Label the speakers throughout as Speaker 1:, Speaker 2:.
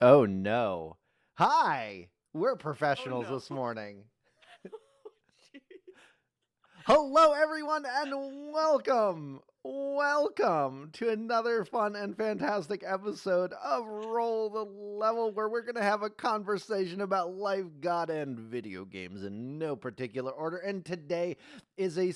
Speaker 1: Oh no. Hi! We're
Speaker 2: Oh
Speaker 1: professionals
Speaker 2: no.
Speaker 1: this morning.
Speaker 2: Jeez.
Speaker 1: Hello, everyone, and welcome! Welcome to another fun and fantastic episode of Roll the Level, where we're going to have a conversation about life, God, and video games in no particular order. And today is a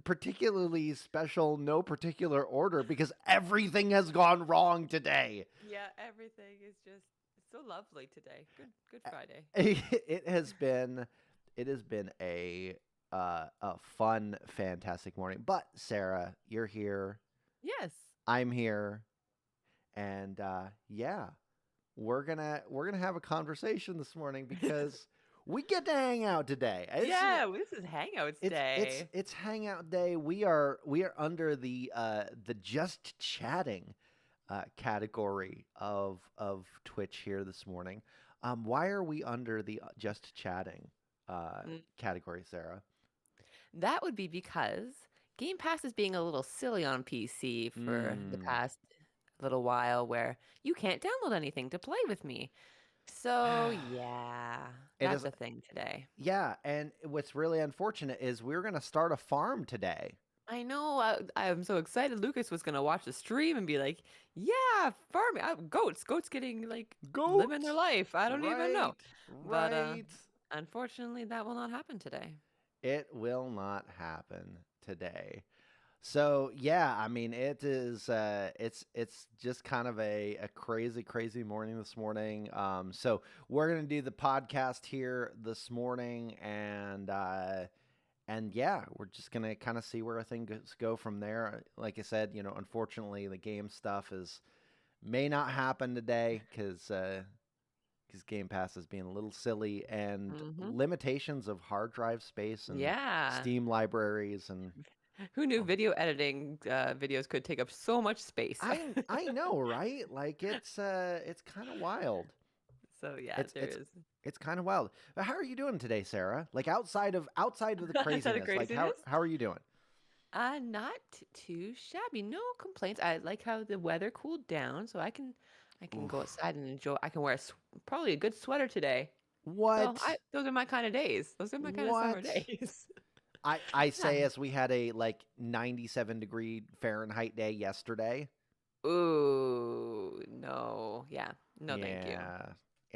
Speaker 1: particularly special, no particular order because everything has gone wrong today.
Speaker 2: Yeah, everything is just so lovely today. Good Friday.
Speaker 1: It has been a fun, fantastic morning. But Sarah, you're here,
Speaker 2: Yes.
Speaker 1: I'm here, and yeah, we're gonna have a conversation this morning because we get to hang out today.
Speaker 2: Yeah, this is Hangouts Day.
Speaker 1: It's hangout day. We are under the just chatting category of Twitch here this morning. Why are we under the just chatting
Speaker 2: Mm,
Speaker 1: category, Sarah?
Speaker 2: That would be because Game Pass is being a little silly on PC for the
Speaker 1: Mm.
Speaker 2: past little while where you can't download anything to play with me. So, yeah,
Speaker 1: It
Speaker 2: that's
Speaker 1: is,
Speaker 2: a thing today.
Speaker 1: yeah, and what's really unfortunate is we're gonna start a farm today.
Speaker 2: I know. I'm so excited. Lucas was gonna watch the stream and be like, "Yeah, farming, goats getting like living their
Speaker 1: Goat,
Speaker 2: life." I don't even know,
Speaker 1: right,
Speaker 2: but
Speaker 1: right.
Speaker 2: unfortunately, that will not happen today.
Speaker 1: It will not happen today. So yeah, I mean it's just kind of a crazy morning this morning. So we're gonna do the podcast here this morning, and yeah, we're just gonna kind of see where things go from there. Like I said, unfortunately the game stuff is may not happen today because Game Pass is being a little silly and
Speaker 2: Hmm.
Speaker 1: limitations of hard drive space and
Speaker 2: Yeah.
Speaker 1: Steam libraries and
Speaker 2: Who knew video editing videos could take up so much space?
Speaker 1: I know, right? Like it's kind of wild.
Speaker 2: So yeah,
Speaker 1: It's
Speaker 2: there
Speaker 1: it's
Speaker 2: is.
Speaker 1: it's kind of wild. But how are you doing today, Sarah? Like outside of the
Speaker 2: Is that a
Speaker 1: craziness, like how
Speaker 2: craziness?
Speaker 1: how are you doing?
Speaker 2: Not too shabby. No complaints. I like how the weather cooled down, so I can go
Speaker 1: Oof.
Speaker 2: outside and enjoy. I can wear probably a good sweater today. So
Speaker 1: What?
Speaker 2: those are my kind of days. Those are my kind of summer
Speaker 1: What?
Speaker 2: days.
Speaker 1: I
Speaker 2: Yeah.
Speaker 1: say as we had a like 97-degree Fahrenheit day yesterday.
Speaker 2: Ooh, no. Yeah. No, thank you.
Speaker 1: Yeah.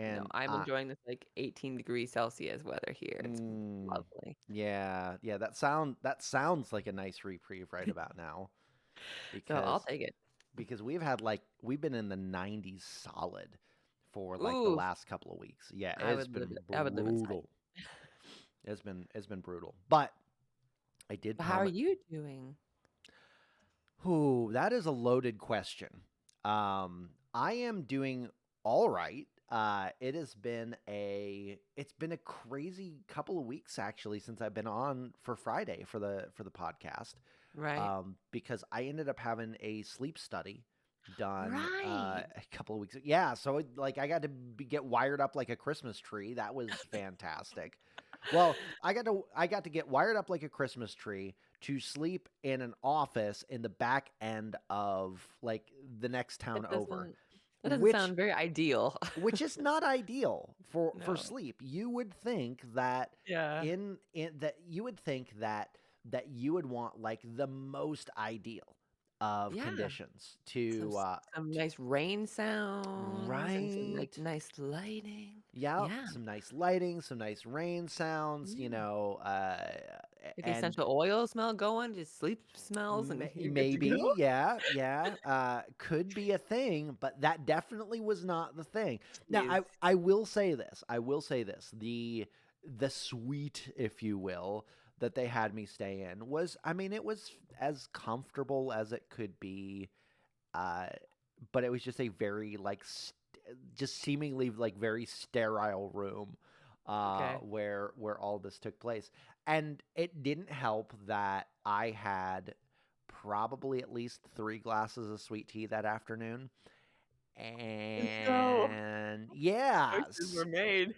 Speaker 2: No,
Speaker 1: And
Speaker 2: I'm enjoying this like 18 degrees Celsius weather here. It's
Speaker 1: mm,
Speaker 2: lovely.
Speaker 1: yeah, that sounds like a nice reprieve right about now
Speaker 2: So I'll
Speaker 1: because
Speaker 2: take it.
Speaker 1: we've been in the 90s solid for like the
Speaker 2: Ooh,
Speaker 1: last couple of weeks. Yeah,
Speaker 2: I
Speaker 1: it's
Speaker 2: would live
Speaker 1: been
Speaker 2: I would live inside.
Speaker 1: brutal. It's been brutal. But I did
Speaker 2: But how are
Speaker 1: promise.
Speaker 2: you doing?
Speaker 1: Ooh, that is a loaded question. I am doing all right. It's been a crazy couple of weeks actually since I've been on for Friday for the podcast.
Speaker 2: Right.
Speaker 1: Because I ended up having a sleep study done
Speaker 2: Right.
Speaker 1: a couple of weeks. Yeah, so like I got to get wired up like a Christmas tree. That was fantastic. Well, I got to get wired up like a Christmas tree to sleep in an office in the back end of like the next town
Speaker 2: That
Speaker 1: over,
Speaker 2: doesn't that doesn't
Speaker 1: which
Speaker 2: sound very ideal.
Speaker 1: which is not ideal for
Speaker 2: No.
Speaker 1: sleep. You would think that
Speaker 2: Yeah.
Speaker 1: in that you would think that you would want like the most ideal of
Speaker 2: Yeah.
Speaker 1: conditions
Speaker 2: Some
Speaker 1: to
Speaker 2: s some nice rain sounds and some, like,
Speaker 1: right.
Speaker 2: nice lighting.
Speaker 1: Yeah,
Speaker 2: Yeah.
Speaker 1: some nice lighting, some nice rain sounds,
Speaker 2: Yeah. Get the
Speaker 1: and
Speaker 2: essential oil smell going, just sleep smells, and you're good to
Speaker 1: Maybe,
Speaker 2: go.
Speaker 1: yeah, yeah, could be a thing, but that definitely was not the thing. Now,
Speaker 2: Jeez.
Speaker 1: I will say this. I will say this. The suite, if you will, that they had me stay in was, I mean, it was as comfortable as it could be, uh, but it was just a very like just seemingly like very sterile room
Speaker 2: Okay.
Speaker 1: where all this took place. And it didn't help that I had probably at least 3 glasses of sweet tea that afternoon.
Speaker 2: No.
Speaker 1: And yeah,
Speaker 2: Choices were made.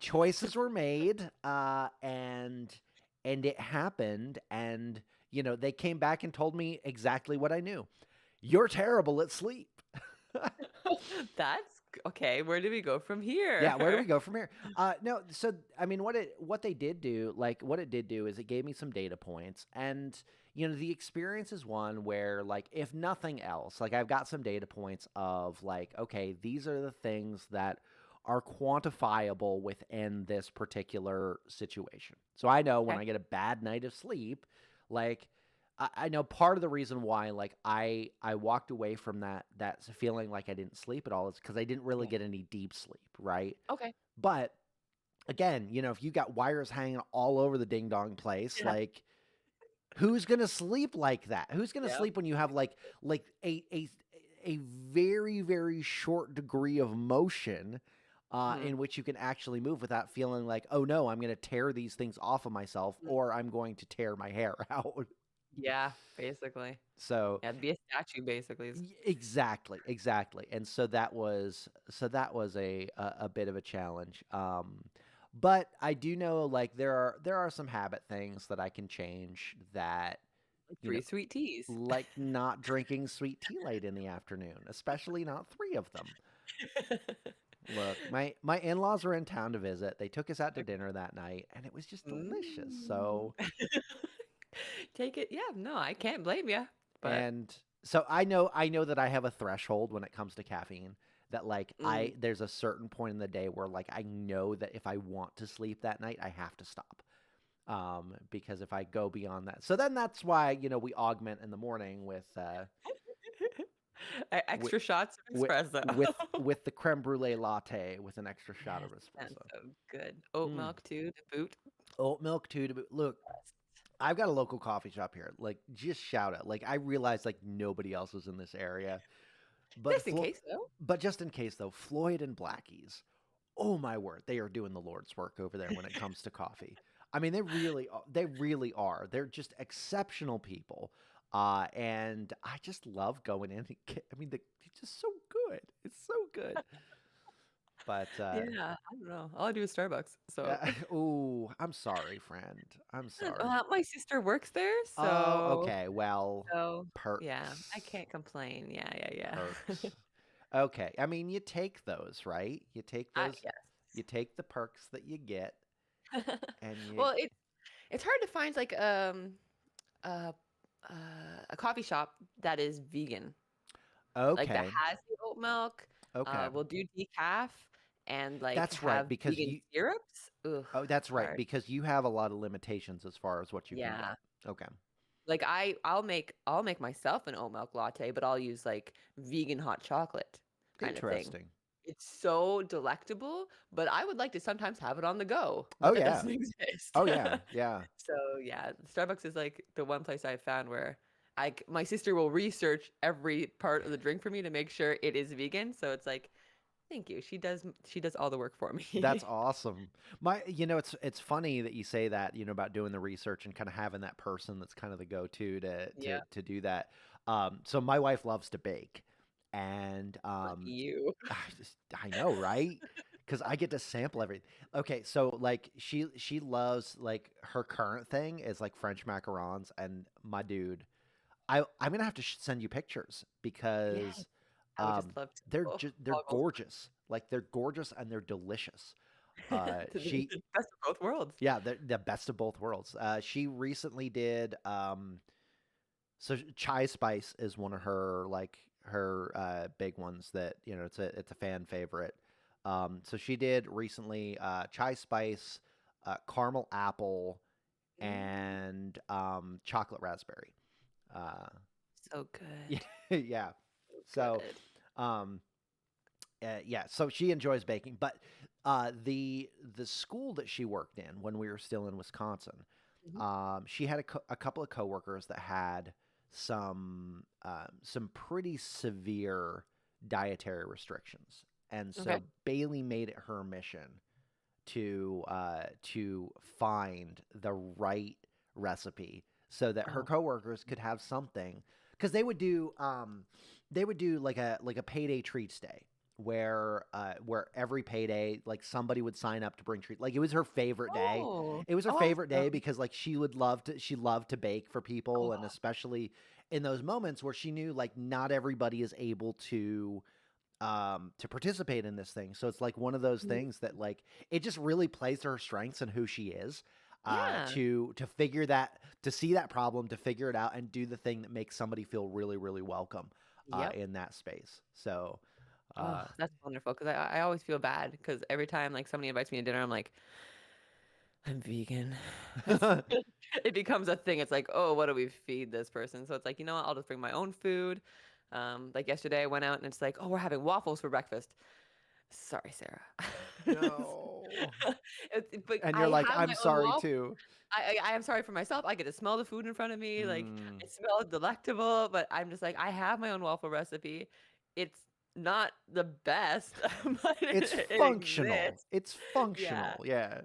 Speaker 1: choices were made, and it happened. And they came back and told me exactly what I knew. You're terrible at sleep.
Speaker 2: That's Okay, where do we go from
Speaker 1: Yeah, where do we
Speaker 2: here?
Speaker 1: go from here? No, so I mean, what they did do, like what it did do, is it gave me some data points, and the experience is one where, like, if nothing else, like I've got some data points of like, okay, these are the things that are quantifiable within this particular situation. So I know when
Speaker 2: Okay.
Speaker 1: I get a bad night of sleep, like. I know part of the reason why, like, I walked away from that feeling like I didn't sleep at all is because I didn't really
Speaker 2: Yeah.
Speaker 1: get any deep sleep, right?
Speaker 2: Okay.
Speaker 1: But again, if you got wires hanging all over the ding dong place,
Speaker 2: Yeah.
Speaker 1: like, who's gonna sleep like that? Who's gonna
Speaker 2: Yep.
Speaker 1: sleep when you have like a very very short degree of motion
Speaker 2: Mhm.
Speaker 1: in which you can actually move without feeling like, oh no, I'm gonna tear these things off of myself
Speaker 2: Mm.
Speaker 1: or I'm going to tear my hair out.
Speaker 2: Yeah, basically.
Speaker 1: So
Speaker 2: Yeah, be a statue basically.
Speaker 1: exactly, exactly. And so that was a bit of a challenge. But I do know, like, there are some habit things that I can change that,
Speaker 2: Like
Speaker 1: you know,
Speaker 2: 3 sweet teas.
Speaker 1: like not drinking sweet tea late in the afternoon, especially not three of them. Look, my in-laws were in town to visit. They took us out to
Speaker 2: Okay.
Speaker 1: dinner that night, and it was just delicious.
Speaker 2: Mm.
Speaker 1: So
Speaker 2: Take it. Yeah, no, I can't blame you. But
Speaker 1: And so I know that I have a threshold when it comes to caffeine, that, like,
Speaker 2: mm,
Speaker 1: there's a certain point in the day where, like, I know that if I want to sleep that night, I have to stop. Because if I go beyond that, so then that's why, we augment in the morning with
Speaker 2: extra shots of
Speaker 1: with
Speaker 2: espresso.
Speaker 1: with the creme brulee latte with an extra shot of
Speaker 2: Yes, and
Speaker 1: espresso.
Speaker 2: so good. Oat
Speaker 1: Mm.
Speaker 2: milk too to boot.
Speaker 1: Oat milk too. Look, I've got a local coffee shop here. Like, just shout out. Like, I realized, like, nobody else was in this area. But
Speaker 2: Just in case though.
Speaker 1: but just in case though, Floyd and Blackie's, oh my word, they are doing the Lord's work over there when it comes to coffee. I mean, they really are. They really are. They're just exceptional people. And I just love going in and I mean, it's just so good. It's so good. But
Speaker 2: Yeah, I don't know. All I do is Starbucks. So,
Speaker 1: oh, I'm sorry, friend. I'm sorry.
Speaker 2: my sister works there,
Speaker 1: Oh,
Speaker 2: so
Speaker 1: okay. Well,
Speaker 2: so yeah, I
Speaker 1: perks.
Speaker 2: can't complain. Yeah, yeah, yeah.
Speaker 1: Perks. Okay. I mean, you take those, right? You
Speaker 2: Yes.
Speaker 1: take the perks that you get and you
Speaker 2: Well, it's hard to find like uh, uh, a coffee shop that is vegan, like that
Speaker 1: okay.
Speaker 2: has the oat milk.
Speaker 1: Okay.
Speaker 2: Will do decaf and like
Speaker 1: That's right
Speaker 2: have
Speaker 1: because
Speaker 2: vegan
Speaker 1: you
Speaker 2: syrups. Ugh,
Speaker 1: Oh, that's right
Speaker 2: hard.
Speaker 1: because you have a lot of limitations as far as what you can
Speaker 2: Yeah.
Speaker 1: get. Okay.
Speaker 2: Like I'll make myself an oat milk latte, but I'll use like vegan hot chocolate kind of thing.
Speaker 1: Interesting.
Speaker 2: It's so delectable, but I would like to sometimes have it on the go,
Speaker 1: Oh
Speaker 2: but that
Speaker 1: yeah.
Speaker 2: doesn't exist.
Speaker 1: Oh yeah. Yeah.
Speaker 2: So yeah, Starbucks is like the one place I've found where my sister will research every part of the drink for me to make sure it is vegan. So it's like, thank you. She does all the work for
Speaker 1: That's
Speaker 2: me.
Speaker 1: awesome. It's funny that you say that, about doing the research and kind of having that person that's kind of the go-to to
Speaker 2: Yeah,
Speaker 1: do that. So my wife loves to bake, and
Speaker 2: lucky you.
Speaker 1: I know, right? Because I get to sample everything. Okay, so, like, she loves, like, her current thing is like French macarons, and my dude, I'm gonna have to send you pictures because
Speaker 2: Yes, I would just love to. Oh,
Speaker 1: they're
Speaker 2: boggles
Speaker 1: gorgeous. Like, they're gorgeous and they're delicious.
Speaker 2: the
Speaker 1: She
Speaker 2: best of both worlds.
Speaker 1: Yeah, they're the best of both worlds. She recently did so chai spice is one of her, like, her big ones that, it's a fan favorite. So she did recently chai spice, caramel apple,
Speaker 2: Mm,
Speaker 1: and chocolate raspberry. Uh,
Speaker 2: so good.
Speaker 1: yeah, yeah.
Speaker 2: So
Speaker 1: So
Speaker 2: good.
Speaker 1: um, yeah, so she enjoys baking, but the school that she worked in when we were still in Wisconsin,
Speaker 2: Mhm.
Speaker 1: she had a couple of coworkers that had some pretty severe dietary restrictions, and
Speaker 2: Okay.
Speaker 1: so Bailey made it her mission to find the right recipe so that her
Speaker 2: Oh.
Speaker 1: coworkers could have something, because they would do like a payday treats day where every payday, like, somebody would sign up to bring treat, like, it was her favorite day.
Speaker 2: Oh,
Speaker 1: It was her favorite day
Speaker 2: awesome.
Speaker 1: because, like, she loved to bake for people, and
Speaker 2: Oh,
Speaker 1: especially in those moments where she knew, like, not everybody is able to to participate in this thing. So it's like one of those
Speaker 2: Mhm.
Speaker 1: things that like it just really plays to her strengths and who she is.
Speaker 2: Yeah.
Speaker 1: To figure that, to see that problem, to figure it out, and do the thing that makes somebody feel really, really welcome
Speaker 2: Yep.
Speaker 1: in that space. So,
Speaker 2: Oh,
Speaker 1: uh,
Speaker 2: that's wonderful because I always feel bad because every time like somebody invites me to dinner, I'm like, I'm vegan. It's it becomes a thing. It's like, oh, what do we feed this person? So it's like, you know what? I'll just bring my own food. Like yesterday, I went out and it's like, oh, we're having waffles for breakfast. Sorry, Sarah.
Speaker 1: no.
Speaker 2: But
Speaker 1: And
Speaker 2: I
Speaker 1: you're like,
Speaker 2: have
Speaker 1: I'm
Speaker 2: my own
Speaker 1: sorry
Speaker 2: waffle.
Speaker 1: too.
Speaker 2: I am sorry for myself. I get to smell the food in front of me. Like
Speaker 1: Mm.
Speaker 2: it smells delectable, but I'm just like, I have my own waffle recipe. It's not the best, but
Speaker 1: It's
Speaker 2: it
Speaker 1: functional.
Speaker 2: exists.
Speaker 1: It's
Speaker 2: Yeah.
Speaker 1: functional. Yeah.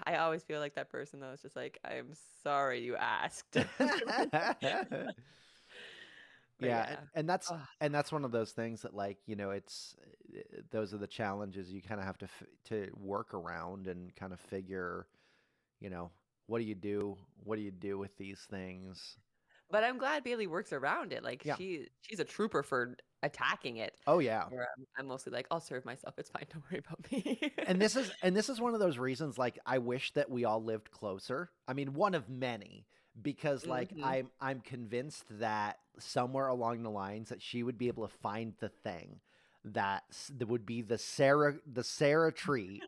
Speaker 2: I always feel like that person though. It's just like, I'm sorry you asked. But
Speaker 1: Yeah,
Speaker 2: yeah. Oh,
Speaker 1: and that's one of those things that like, it's those are the challenges you kind of have to to work around and kind of figure, you know, what do you do? What do you do with these things?
Speaker 2: but I'm glad Bailey works around it. Like
Speaker 1: Yeah.
Speaker 2: she's a trooper for attacking it.
Speaker 1: Oh yeah.
Speaker 2: Where I'm mostly like, I'll serve myself. It's fine. Don't worry about me.
Speaker 1: And this is one of those reasons like I wish that we all lived closer. I mean, one of many, because like
Speaker 2: Hmm.
Speaker 1: I'm convinced that somewhere along the lines that she would be able to find the thing that would be the Sarah treat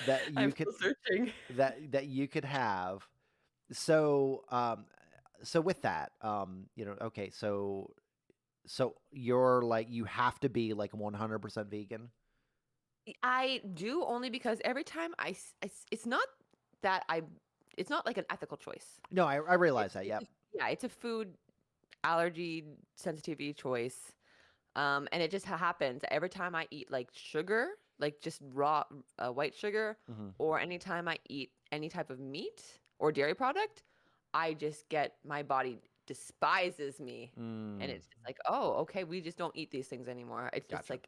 Speaker 1: that
Speaker 2: I'm
Speaker 1: you could
Speaker 2: still searching.
Speaker 1: that you could have. So so with that, okay, so you're like you have to be like 100% vegan.
Speaker 2: I do only because every time it's not that it's not like an ethical choice.
Speaker 1: No, I realize
Speaker 2: It's
Speaker 1: that.
Speaker 2: it's
Speaker 1: Yep.
Speaker 2: a, yeah, it's a food allergy sensitivity choice. And it just happens every time I eat like sugar, like just raw white sugar,
Speaker 1: Hmm.
Speaker 2: or anytime I eat any type of meat or dairy product, I just get my body despises me. And
Speaker 1: Mm,
Speaker 2: it's just like, oh, okay, we just don't eat these things anymore. It's just
Speaker 1: gotcha.
Speaker 2: like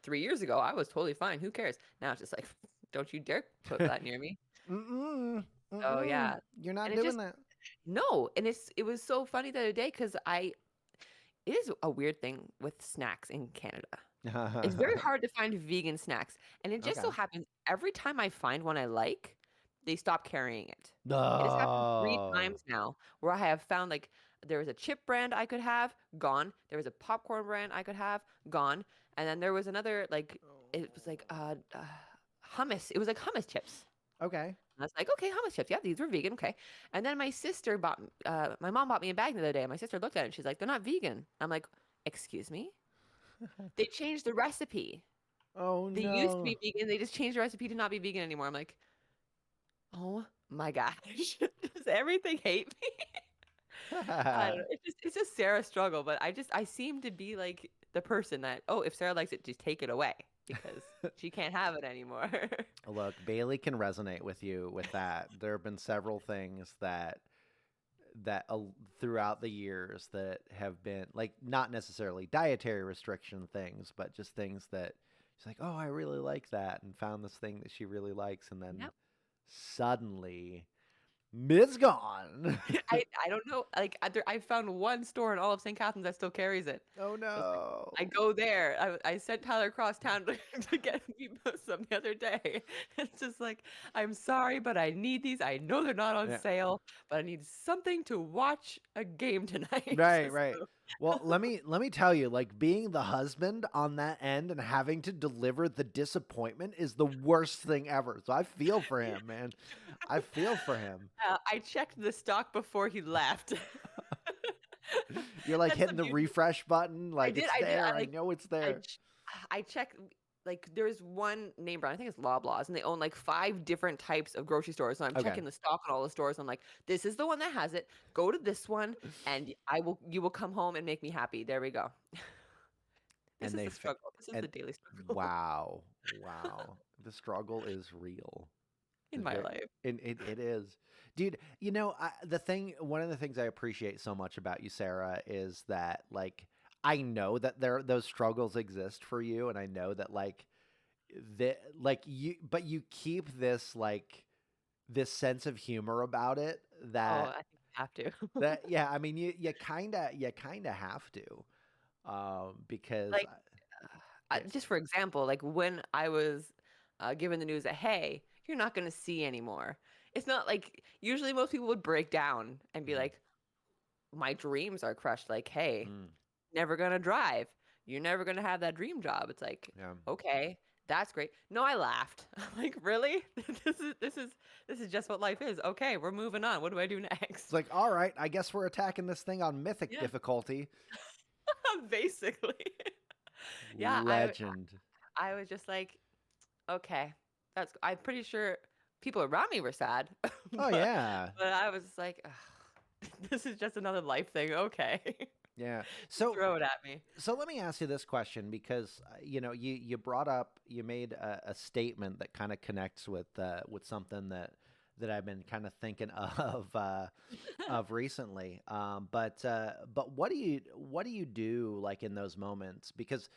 Speaker 2: 3 years ago, I was totally fine. Who cares? Now it's just like, don't you dare put that near me.
Speaker 1: Mm-mm,
Speaker 2: Oh
Speaker 1: mm-mm.
Speaker 2: yeah,
Speaker 1: You're not
Speaker 2: and it
Speaker 1: doing
Speaker 2: just
Speaker 1: that.
Speaker 2: no, and it was so funny the other day because I it is a weird thing with snacks in Canada. It's very hard to find vegan snacks, and it just so
Speaker 1: Okay.
Speaker 2: happens every time I find one I like, they stop carrying it. It has happened 3
Speaker 1: No.
Speaker 2: times now where I have found, like, there was a chip brand I could have, gone. There was a popcorn brand I could have, gone. And then there was another, like, it was like, hummus. It was like hummus chips.
Speaker 1: Okay.
Speaker 2: I was like, okay, hummus chips. Yeah, these were vegan. Okay. And then my mom bought me a bag the other day, and my sister looked at it and she's like, they're not vegan. I'm like, excuse me? They changed the recipe.
Speaker 1: Oh
Speaker 2: They used to
Speaker 1: no.
Speaker 2: be vegan. They just changed the recipe to not be vegan anymore. I'm like, oh my gosh. Does everything hate me? I don't know. It's just Sarah's struggle, but I seem to be like the person that, oh, if Sarah likes it, just take it away because she can't have it anymore.
Speaker 1: Look, Bailey can resonate with you with that. There have been several things that throughout the years that have been like not necessarily dietary restriction things, but just things that she's like, "Oh, I really like that," and found this thing that she really likes, and then
Speaker 2: Yep.
Speaker 1: suddenly it's gone.
Speaker 2: I don't know. Like I found one store in all of St. Catharines that still carries it.
Speaker 1: Oh
Speaker 2: So it's like I
Speaker 1: no.
Speaker 2: go there. I sent Tyler across town to get me some the other day. It's just like I'm sorry, but I need these. I know they're not on
Speaker 1: Yeah.
Speaker 2: sale, but I need something to watch a game tonight.
Speaker 1: Right, right.
Speaker 2: So,
Speaker 1: Well, let me tell you, like being the husband on that end and having to deliver the disappointment is the worst thing ever. So I feel for him, man. I feel for him.
Speaker 2: I checked the stock before he left.
Speaker 1: You're like
Speaker 2: That's the
Speaker 1: hitting the
Speaker 2: beauty.
Speaker 1: refresh button,
Speaker 2: I
Speaker 1: like
Speaker 2: did.
Speaker 1: it's
Speaker 2: I did.
Speaker 1: there. I know it's
Speaker 2: I
Speaker 1: there.
Speaker 2: ch- I check like there's one name brand, I think it's Loblaws, and they own like 5 different types of grocery stores. So I'm
Speaker 1: Okay.
Speaker 2: checking the stock on all the stores. I'm like, this is the one that has it. Go to this one, and you will come home and make me happy. There we go. This
Speaker 1: And
Speaker 2: is
Speaker 1: they
Speaker 2: the struggle. This is
Speaker 1: and
Speaker 2: the daily struggle
Speaker 1: wow, wow. The struggle is real.
Speaker 2: in
Speaker 1: It's
Speaker 2: my
Speaker 1: very
Speaker 2: life.
Speaker 1: it is. Dude, one of the things I appreciate so much about you, Sarah, is that like I know that those struggles exist for you, and I know that like you but you keep this sense of humor about it
Speaker 2: Oh,
Speaker 1: that
Speaker 2: I think I have to.
Speaker 1: yeah, I mean you kind of have to because
Speaker 2: Like
Speaker 1: Yeah.
Speaker 2: just for example, like when I was given the news that, hey, you're not going to see anymore. It's not like usually most people would break down and be
Speaker 1: Mhm.
Speaker 2: like, my dreams are crushed. Like, hey,
Speaker 1: Mm.
Speaker 2: never going to drive. You're never going to have that dream job. It's like,
Speaker 1: Yeah.
Speaker 2: okay, that's great. No, I laughed. I'm like, really? This is just what life is. Okay, we're moving on. What do I do
Speaker 1: It's
Speaker 2: next?
Speaker 1: like, all right, I guess we're attacking this thing on mythic
Speaker 2: Yeah,
Speaker 1: difficulty.
Speaker 2: basically. Yeah,
Speaker 1: Legend.
Speaker 2: I was just like, okay, I'm pretty sure people around me were sad,
Speaker 1: Oh
Speaker 2: but
Speaker 1: yeah.
Speaker 2: I was just like, "Ugh, this is just another life thing. Okay,
Speaker 1: Yeah. So
Speaker 2: throw it at me."
Speaker 1: so let me ask you this question because you brought up you made a statement that kind of connects with something that I've been kind of thinking of recently. But what do you do like in those moments? Because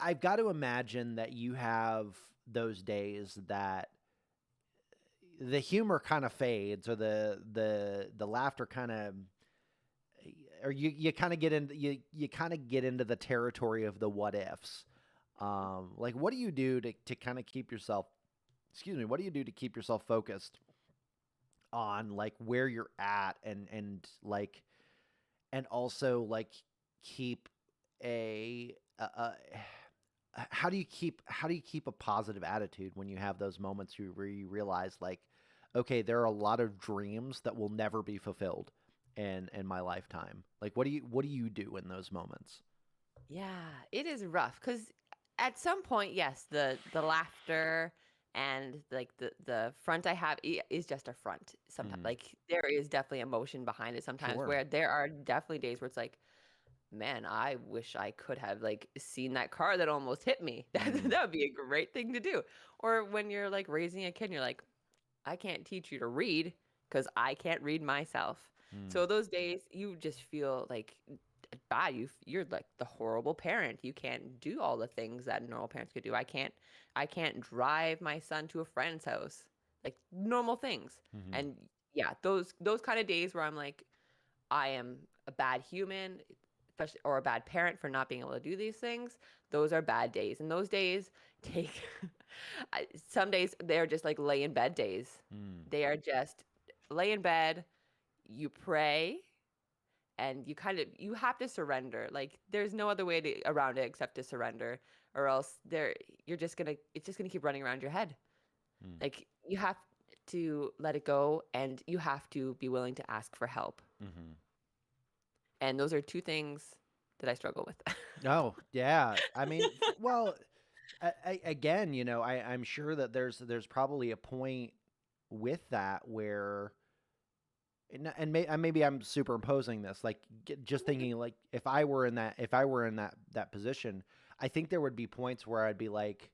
Speaker 1: I've got to imagine that you have those days that the humor kind of fades or the laughter kind of or you kind of get into you kind of get into the territory of the what ifs. Like what do you do to kind of keep yourself excuse me, what do you do to keep yourself focused on like where you're at and and also like keep a how do you keep a positive attitude when you have those moments where you realize like okay, there are a lot of dreams that will never be fulfilled in my lifetime. Like what do you do in those moments?
Speaker 2: Yeah, it is rough because at some point, yes, the laughter and like the front I have is just a front. Sometimes,
Speaker 1: Mhm.
Speaker 2: like there is definitely emotion behind it. Sometimes
Speaker 1: Sure.
Speaker 2: where there are definitely days where it's like, man, I wish I could have like seen that car that almost hit me.
Speaker 1: Mm.
Speaker 2: That would be a great thing to do. Or when you're like raising a kid, and you're like, I can't teach you to read because I can't read myself.
Speaker 1: Mm.
Speaker 2: So those days you just feel like bad. You're like the horrible parent. You can't do all the things that normal parents could do. I can't drive my son to a friend's house. Like normal things.
Speaker 1: Mhm.
Speaker 2: And yeah, those kind of days where I'm like, I am a bad human, especially or a bad parent for not being able to do these things. Those are bad days. And those days take some days they're just like lay in bed days.
Speaker 1: Mm.
Speaker 2: They are just lay in bed, you pray, and you have to surrender. Like there's no other way around it except to surrender, or else you're just gonna it's just gonna keep running around your head.
Speaker 1: Mm.
Speaker 2: Like you have to let it go, and you have to be willing to ask for help.
Speaker 1: Mhm.
Speaker 2: And those are two things that I struggle with.
Speaker 1: Oh, yeah. I mean, well, again, I'm sure that there's probably a point with that where and maybe I'm superimposing this, like just thinking like if I were in that position, I think there would be points where I'd be like,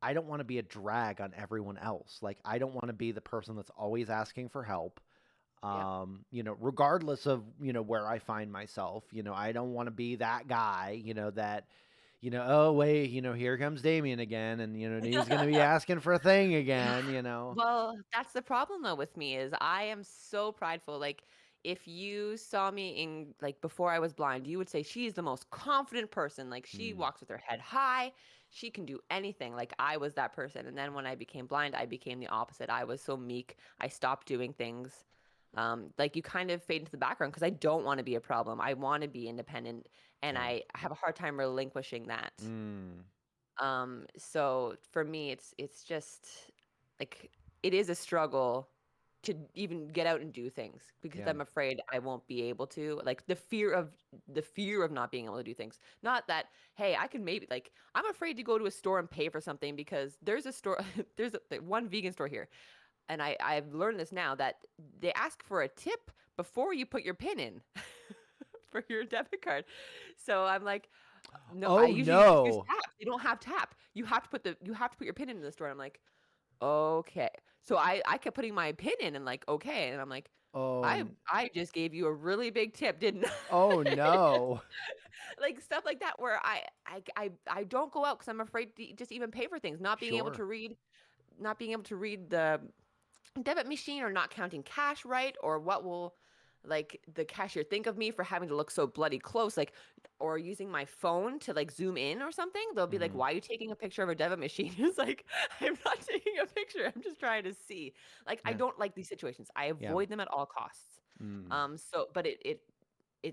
Speaker 1: I don't want to be a drag on everyone else. Like I don't want to be the person that's always asking for help.
Speaker 2: Yep.
Speaker 1: Regardless of, where I find myself, I don't want to be that guy, that, oh wait, here comes Damien again and he's going to be asking for a thing again.
Speaker 2: Well, that's the problem though with me is I am so prideful. Like if you saw me in like before I was blind, you would say she's the most confident person. Like she
Speaker 1: Mm,
Speaker 2: walks with her head high. She can do anything. Like I was that person. And then when I became blind, I became the opposite. I was so meek. I stopped doing things. Like you kind of fade into the background because I don't want to be a problem. I want to be independent and
Speaker 1: yeah.
Speaker 2: I have a hard time relinquishing that.
Speaker 1: Mm,
Speaker 2: So for me, it's just like it is a struggle to even get out and do things because
Speaker 1: yeah.
Speaker 2: I'm afraid I won't be able to. Like the fear of not being able to do things. Not that, hey, I can maybe like I'm afraid to go to a store and pay for something because there's a store there's one vegan store here. And I've learned this now that they ask for a tip before you put your pin in for your debit card. So I'm like, no, I
Speaker 1: Oh
Speaker 2: usually just use
Speaker 1: no.
Speaker 2: tap. They don't have tap. You have to put your pin in the store. I'm like, okay. So I kept putting my pin in and like, okay. And I'm like,
Speaker 1: Oh,
Speaker 2: I just gave you a really big tip, didn't
Speaker 1: oh
Speaker 2: I?
Speaker 1: no.
Speaker 2: Like stuff like that where I don't go out because I'm afraid to just even pay for things.
Speaker 1: Sure.
Speaker 2: Not being able to read the debit machine or not counting cash right or what will. like the cashier think of me for having to look so bloody close, like, or using my phone to like zoom in or something. They'll be like,
Speaker 1: Hmm.
Speaker 2: "Why are you taking a picture of a debit machine?" It's like, I'm not taking a picture. I'm just trying to see. Like, I
Speaker 1: Yeah.
Speaker 2: don't like these situations. I
Speaker 1: Yeah.
Speaker 2: avoid them at all costs.
Speaker 1: Mm.
Speaker 2: So, but it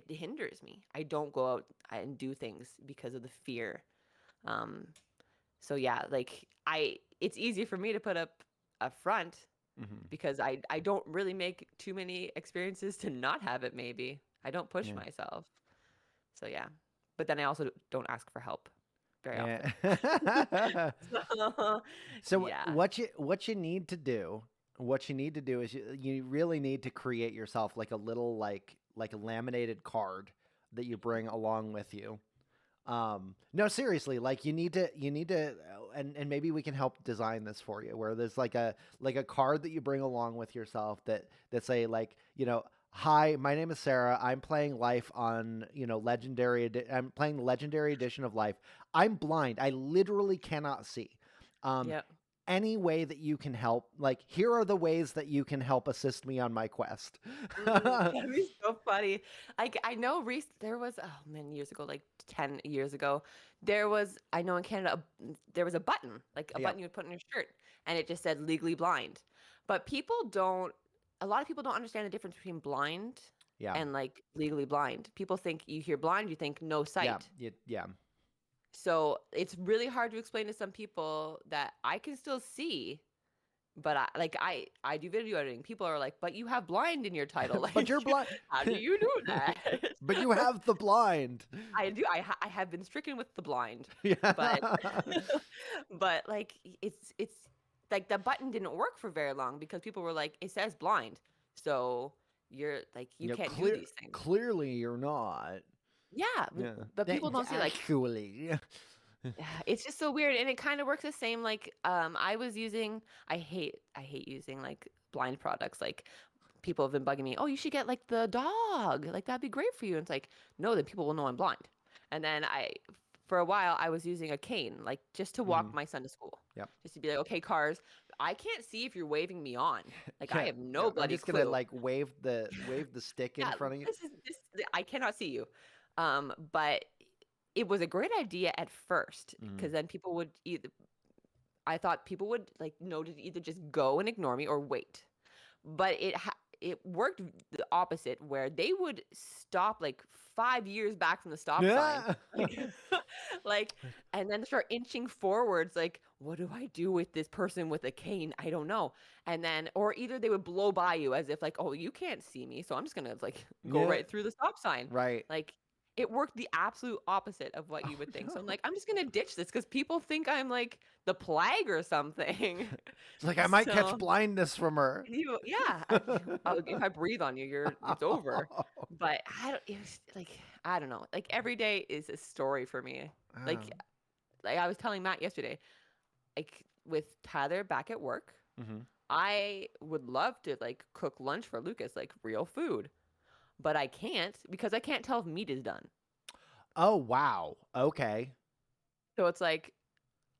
Speaker 2: hinders me. I don't go out and do things because of the fear. Um, so yeah, like it's easier for me to put up a front
Speaker 1: Hmm.
Speaker 2: because I don't really make too many experiences to not have it. Maybe I don't push
Speaker 1: Yeah.
Speaker 2: myself. So yeah, but then I also don't ask for help very often.
Speaker 1: Yeah.
Speaker 2: So
Speaker 1: So
Speaker 2: yeah,
Speaker 1: what you need to do, is you really need to create yourself like a little like a laminated card that you bring along with you. No, seriously, like you need to and maybe we can help design this for you where there's like a card that you bring along with yourself that say like, hi, my name is Sarah. I'm playing life on, I'm playing the legendary edition of life. I'm blind. I literally cannot see. Um
Speaker 2: yeah.
Speaker 1: any way that you can help, like here are the ways that you can help assist me on my quest.
Speaker 2: That'd be so funny. I know there was, oh man, years ago, like 10 years ago, there was, I know in Canada, there was a button, like a
Speaker 1: Yep.
Speaker 2: button you would put on your shirt, and it just said legally blind. But a lot of people don't understand the difference between blind
Speaker 1: Yeah.
Speaker 2: and like legally blind. People think you hear blind, you think no
Speaker 1: Yeah.
Speaker 2: sight.
Speaker 1: Yeah.
Speaker 2: So it's really hard to explain to some people that I can still see, but I do video editing. People are like, "But you have blind in your title."
Speaker 1: But you're
Speaker 2: Like,
Speaker 1: blind.
Speaker 2: how do you know that?
Speaker 1: But you have the blind.
Speaker 2: I do. I have been stricken with the blind, but
Speaker 1: Yeah.
Speaker 2: but like it's like the button didn't work for very long because people were like, "It says blind, so you're like you can't do these things."
Speaker 1: Clearly you're not.
Speaker 2: Yeah,
Speaker 1: Yeah.
Speaker 2: but people don't see like
Speaker 1: Actually.
Speaker 2: it's just so weird, and it kind of works the same. Like I was using, I hate using like blind products. Like people have been bugging me, oh, you should get like the dog, like that'd be great for you. And it's like, no, then people will know I'm blind. And then for a while I was using a cane, like just to
Speaker 1: Hmm.
Speaker 2: walk my son to school,
Speaker 1: Yep.
Speaker 2: just to be like, okay, cars, I can't see if you're waving me on, like I
Speaker 1: Yeah.
Speaker 2: have
Speaker 1: Yeah.
Speaker 2: no
Speaker 1: I'm
Speaker 2: bloody
Speaker 1: just gonna
Speaker 2: clue.
Speaker 1: like wave the stick in
Speaker 2: Yeah,
Speaker 1: front of you.
Speaker 2: this I cannot see you. But it was a great idea at first
Speaker 1: Mm.
Speaker 2: because then people would either, I thought people would like know to either just go and ignore me or wait. But it worked the opposite where they would stop like 5 years back from the stop sign.
Speaker 1: Yeah.
Speaker 2: Like, like and then start inching forwards like what do I do with this person with a cane? I don't know. And then or either they would blow by you as if like, "Oh, you can't see me, so I'm just going to like go
Speaker 1: Yeah.
Speaker 2: right through the stop sign."
Speaker 1: Right.
Speaker 2: Like it worked the absolute opposite of what
Speaker 1: Oh
Speaker 2: you would think. So I'm
Speaker 1: no.
Speaker 2: like, I'm just gonna ditch this because people think I'm like the plague or something.
Speaker 1: It's like I might catch
Speaker 2: So
Speaker 1: blindness from her.
Speaker 2: yeah, if I breathe on you, it's over. But I don't. It's like I don't know. Like every day is a story for me. Like
Speaker 1: Oh.
Speaker 2: like I was telling Matt yesterday, like with Tyler back at work,
Speaker 1: Hmm.
Speaker 2: I would love to like cook lunch for Lucas, like real food, but I can't because I can't tell if meat is done.
Speaker 1: Oh wow. Okay.
Speaker 2: So it's like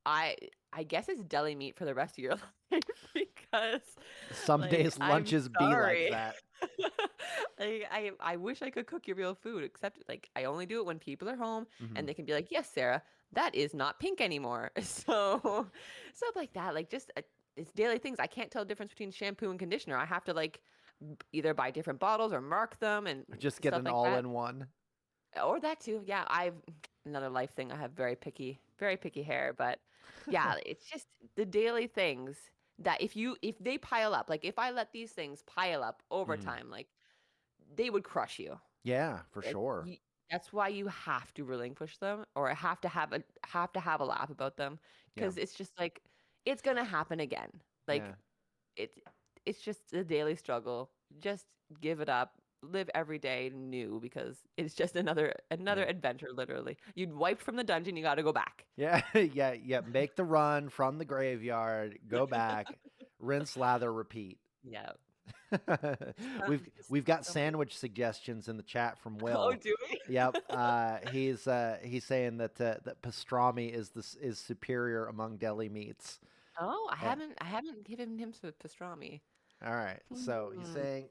Speaker 2: I I guess it's deli meat for the rest of your life because
Speaker 1: Some
Speaker 2: like
Speaker 1: days
Speaker 2: I'm
Speaker 1: lunches be like
Speaker 2: sorry.
Speaker 1: that.
Speaker 2: Like I wish I could cook your real food, except like I only do it when people are home
Speaker 1: Hmm.
Speaker 2: and they can be like, "Yes, Sarah, that is not pink anymore." So stuff like that, like just it's daily things. I can't tell the difference between shampoo and conditioner. I have to like either buy different bottles or mark them and
Speaker 1: Just get
Speaker 2: stuff
Speaker 1: an
Speaker 2: like that.
Speaker 1: all-in-one.
Speaker 2: Or that too. Yeah, I've another life thing. I have very picky hair, but yeah, it's just the daily things that if they pile up, like if I let these things pile up over
Speaker 1: Hmm.
Speaker 2: time, like they would crush you.
Speaker 1: Yeah, for
Speaker 2: Like
Speaker 1: sure.
Speaker 2: that's why you have to relinquish them or have to have a laugh about them
Speaker 1: Yeah.
Speaker 2: because it's just like it's gonna happen again.
Speaker 1: Yeah.
Speaker 2: Like it it's just a daily struggle. Just give it up. Live every day new because it's just another
Speaker 1: Yeah.
Speaker 2: adventure literally. You'd wiped from the dungeon, you got to go back.
Speaker 1: Yeah. Yeah. Yeah. Make the run from the graveyard, go back, rinse, lather, repeat.
Speaker 2: Yeah. Just
Speaker 1: We've got
Speaker 2: so many.
Speaker 1: sandwich suggestions in the chat from
Speaker 2: Oh,
Speaker 1: Will.
Speaker 2: do we?
Speaker 1: Yep. He's saying that pastrami is superior among deli meats.
Speaker 2: Oh,
Speaker 1: Uh,
Speaker 2: I haven't given him some pastrami.
Speaker 1: All right. So
Speaker 2: Hmm.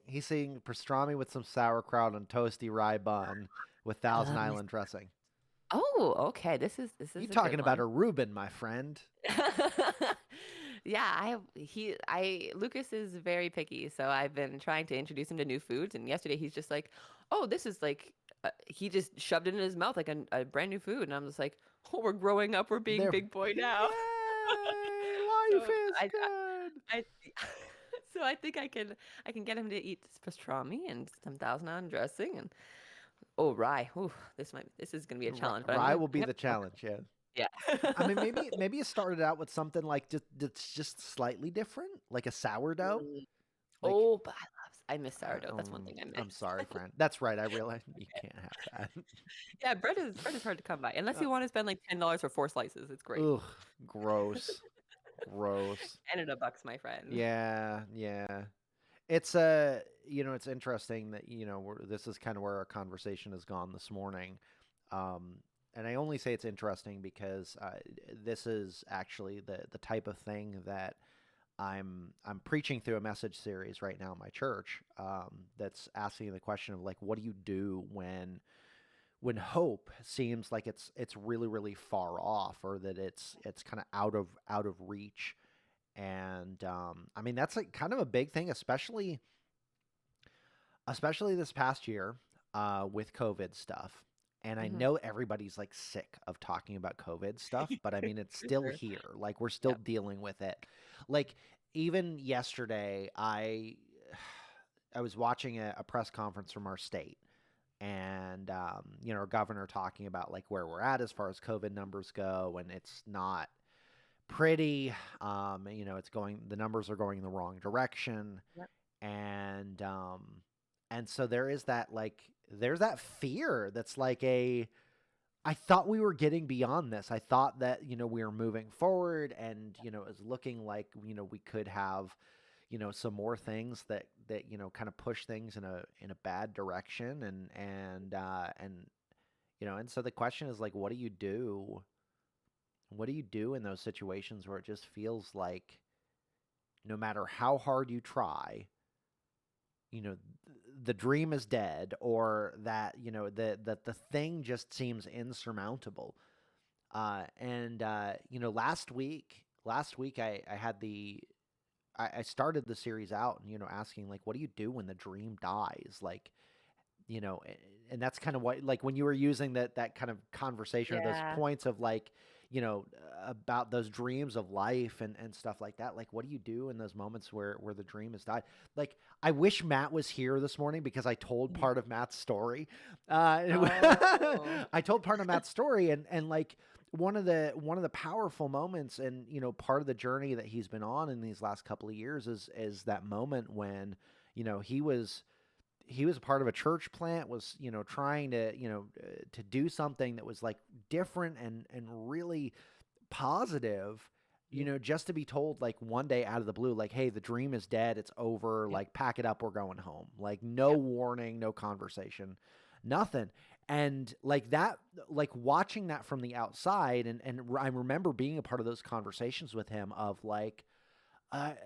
Speaker 1: he's saying pastrami with some sauerkraut and toasty rye bun with
Speaker 2: I
Speaker 1: Thousand
Speaker 2: love me.
Speaker 1: Island dressing.
Speaker 2: Oh, okay. This is
Speaker 1: You
Speaker 2: a good
Speaker 1: talking about
Speaker 2: one.
Speaker 1: a Reuben, my friend?
Speaker 2: Yeah, Lucas is very picky, so I've been trying to introduce him to new foods. And yesterday he's just like, "Oh, this is like," he just shoved it in his mouth like a brand new food, and I'm just like, "Oh, we're growing up. We're being
Speaker 1: There,
Speaker 2: big boy now."
Speaker 1: yay! Life
Speaker 2: So
Speaker 1: is
Speaker 2: I,
Speaker 1: good.
Speaker 2: I, so I think I can get him to eat pastrami and some Thousand Island dressing and oh rye. Ooh, this is gonna be a challenge, but
Speaker 1: Rye will
Speaker 2: I'm
Speaker 1: be the challenge. Yeah. I mean,
Speaker 2: yeah.
Speaker 1: maybe you started out with something like that's just slightly different, like a sourdough.
Speaker 2: Mm.
Speaker 1: Like,
Speaker 2: Oh, but I miss sourdough. That's one thing I
Speaker 1: I'm
Speaker 2: miss.
Speaker 1: sorry, friend. That's right. I realize you can't have
Speaker 2: Yeah, bread is hard to come by unless
Speaker 1: that.
Speaker 2: you want to spend like $10 for 4 slices. It's great.
Speaker 1: Ugh, gross, gross.
Speaker 2: And in a bucks, my friend.
Speaker 1: Yeah, yeah. It's it's interesting that this is kind of where our conversation has gone this morning. Um, and I only say it's interesting because this is actually the type of thing that I'm preaching through a message series right now in my church. That's asking the question of like, what do you do when hope seems like it's really really far off, or that it's kind of out of reach. And I mean that's like kind of a big thing, especially this past year with COVID stuff. And I
Speaker 2: Hmm.
Speaker 1: know everybody's like sick of talking about COVID stuff, but I mean, it's
Speaker 2: For
Speaker 1: still
Speaker 2: sure.
Speaker 1: here. Like, we're still
Speaker 2: Yep.
Speaker 1: dealing with it. Like, even yesterday, I was watching a press conference from our state, and our governor talking about like where we're at as far as COVID numbers go, and it's not pretty. The numbers are going in the wrong direction,
Speaker 2: Yep.
Speaker 1: and so there's that fear that's like a I thought we were getting beyond this. I thought that we were moving forward, and it was looking like we could have some more things that kind of push things in a bad direction. And so the question is like, what do you do? What do you do in those situations where it just feels like no matter how hard you try, the dream is dead, or that that the thing just seems insurmountable. And last week I had I started the series out, and asking like, what do you do when the dream dies? Like, and that's kind of what, like, when you were using that kind of conversation, or those
Speaker 2: Yeah.
Speaker 1: points of like, about those dreams of life and stuff like that. Like, what do you do in those moments where the dream has died? Like, I wish Matt was here this morning because I told
Speaker 2: Mhm.
Speaker 1: part of Matt's story.
Speaker 2: Oh.
Speaker 1: I told part of Matt's story, and like one of the powerful moments, and part of the journey that he's been on in these last couple of years is that moment when he was a part of a church plant, was trying to to do something that was like different and really positive,
Speaker 2: Yep.
Speaker 1: just to be told like one day out of the blue, like, hey, the dream is dead, it's over,
Speaker 2: Yep.
Speaker 1: like, pack it up, we're going home. Like, no
Speaker 2: Yep.
Speaker 1: warning, no conversation, nothing. And like that, like watching that from the outside, and I remember being a part of those conversations with him of like, I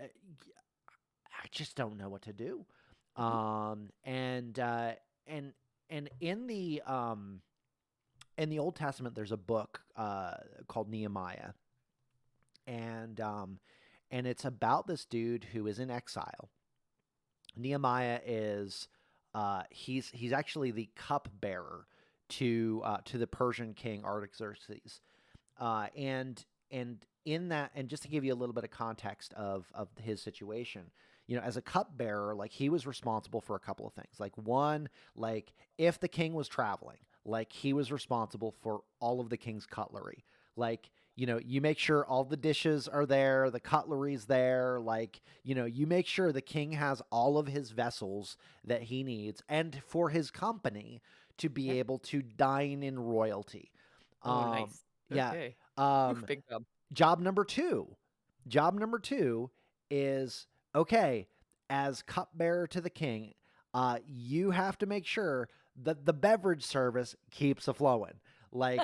Speaker 1: just don't know what to do.
Speaker 2: Mhm.
Speaker 1: And and in the Old Testament, there's a book called Nehemiah, and it's about this dude who is in exile. Nehemiah is he's actually the cupbearer to the Persian king Artaxerxes, and in that, and just to give you a little bit of context of his situation, as a cupbearer, like, he was responsible for a couple of things. Like, one, like, if the king was traveling, like, he was responsible for all of the king's cutlery. Like, you make sure all the dishes are there, the cutlery's there. Like, you make sure the king has all of his vessels that he needs, and for his company to be
Speaker 2: Yep.
Speaker 1: able to dine in royalty.
Speaker 2: Oh,
Speaker 1: Um,
Speaker 2: nice.
Speaker 1: yeah.
Speaker 2: Okay. Oof,
Speaker 1: Um,
Speaker 2: big job.
Speaker 1: job number two. Job number two is, okay, as cupbearer to the king, you have to make sure that the beverage service keeps a flowing. Like,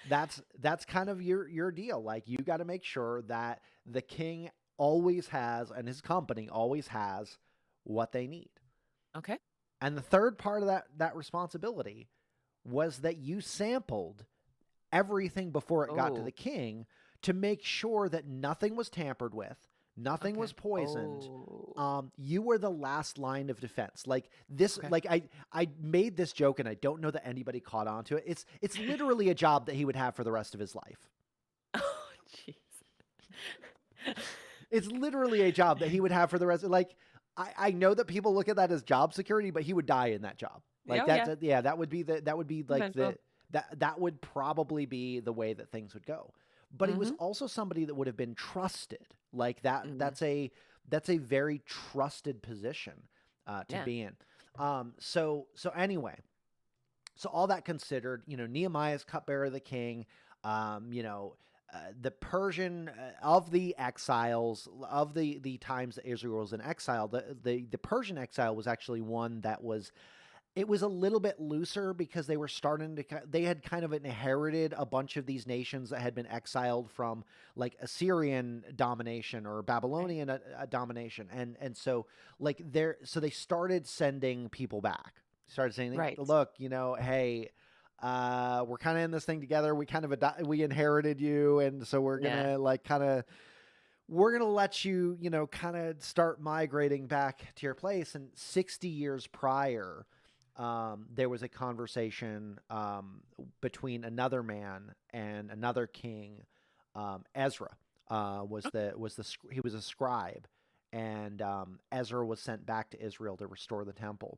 Speaker 1: that's kind of your deal. Like, you got to make sure that the king always has, and his company always has what they need.
Speaker 2: Okay.
Speaker 1: And the third part of that responsibility was that you sampled everything before it got to
Speaker 2: Oh,
Speaker 1: the king to make sure that nothing was tampered with, nothing was
Speaker 2: okay.
Speaker 1: poisoned.
Speaker 2: Oh,
Speaker 1: You were the last line of defense. Like this,
Speaker 2: okay.
Speaker 1: like I made this joke, and I don't know that anybody caught on to it. It's literally a job that he would have for the rest of his life.
Speaker 2: Oh, jeez.
Speaker 1: It's literally a job that he would have for the rest. Like I know that people look at that as job security, but he would die in that job. Like
Speaker 2: Yeah, yeah.
Speaker 1: yeah, that would be like
Speaker 2: Eventual.
Speaker 1: that would probably be the way that things would go. But he was
Speaker 2: Mm-hmm.
Speaker 1: also somebody that would have been trusted. Like
Speaker 2: Mm-hmm.
Speaker 1: that's a very trusted position to
Speaker 2: Yeah.
Speaker 1: be in. So anyway, so all that considered, Nehemiah's cupbearer of the king, you know, the Persian of the exiles of the times that Israel was in exile, the Persian exile was actually one that was it was a little bit looser because they were starting to they had kind of inherited a bunch of these nations that had been exiled from like Assyrian domination or
Speaker 2: Okay.
Speaker 1: Babylonian domination, and so like they started sending people back, started saying,
Speaker 2: Right.
Speaker 1: look, hey, we're kind of in this thing together, we kind of we inherited you, and so we're
Speaker 2: Yeah.
Speaker 1: gonna like kind of we're going to let you, kind of start migrating back to your place. And 60 years prior, there was a conversation between another man and another king. Ezra he was a scribe, and Ezra was sent back to Israel to restore the temple.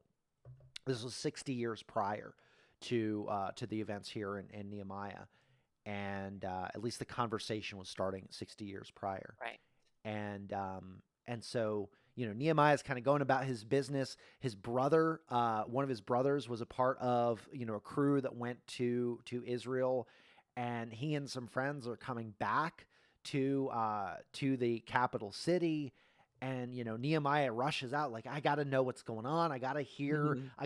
Speaker 1: This was 60 years prior to the events here in Nehemiah, and at least the conversation was starting 60 years prior.
Speaker 2: Right.
Speaker 1: And so Nehemiah is kind of going about his business. His brother, one of his brothers, was a part of a crew that went to Israel, and he and some friends are coming back to the capital city. And Nehemiah rushes out like, I got to know what's going on.
Speaker 2: Mm-hmm.
Speaker 1: I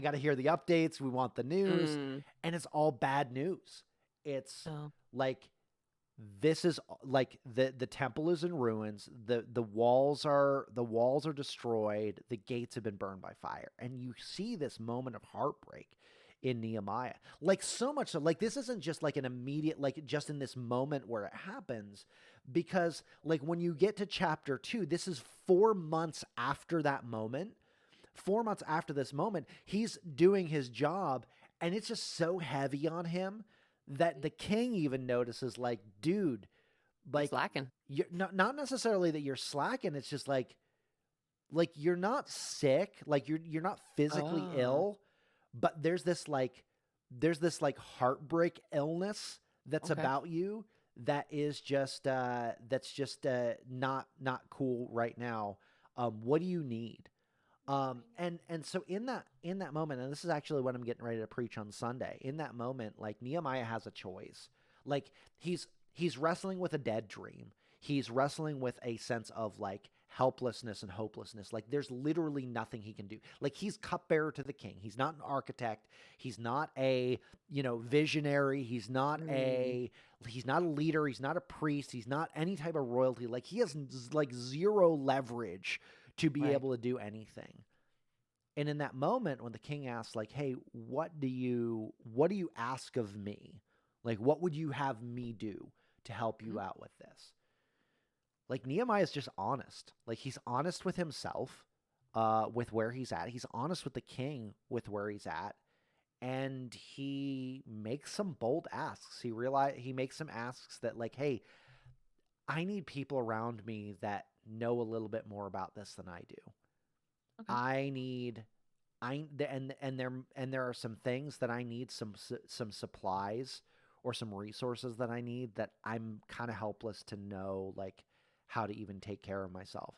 Speaker 1: got to hear the updates. We want the news,
Speaker 2: Mm.
Speaker 1: and it's all bad news. It's
Speaker 2: Oh,
Speaker 1: like this is like the temple is in ruins, the walls are destroyed, the gates have been burned by fire, and you see this moment of heartbreak in Nehemiah, like so much so, like this isn't just like an immediate, like just in this moment where it happens, because like when you get to chapter 2, this is 4 months after that moment. 4 months after this moment, he's doing his job, and it's just so heavy on him that the king even notices, like, dude,
Speaker 2: you're
Speaker 1: like
Speaker 2: slacking.
Speaker 1: you're not necessarily that you're slacking. It's just like you're not sick, like you're not physically
Speaker 2: Oh,
Speaker 1: ill, but there's this like heartbreak illness that's
Speaker 2: okay.
Speaker 1: about you that is just not cool right now. What do you need? And so in that moment, and this is actually what I'm getting ready to preach on Sunday. In that moment, like Nehemiah has a choice. Like he's wrestling with a dead dream. He's wrestling with a sense of like helplessness and hopelessness. Like there's literally nothing he can do. Like he's cupbearer to the king. He's not an architect. He's not a, visionary.
Speaker 2: Mm.
Speaker 1: He's not a leader. He's not a priest. He's not any type of royalty. Like he has like zero leverage to be
Speaker 2: Right.
Speaker 1: able to do anything. And in that moment, when the king asks, like, hey, what do you ask of me? Like, what would you have me do to help you
Speaker 2: Mhm.
Speaker 1: out with this? Like Nehemiah is just honest. Like he's honest with himself, with where he's at. He's honest with the king with where he's at. And he makes some bold asks. He makes some asks that like, hey, I need people around me that know a little bit more about this than I do.
Speaker 2: Okay.
Speaker 1: I need and there are some things that I need, some supplies or some resources that I need that I'm kind of helpless to know like how to even take care of myself.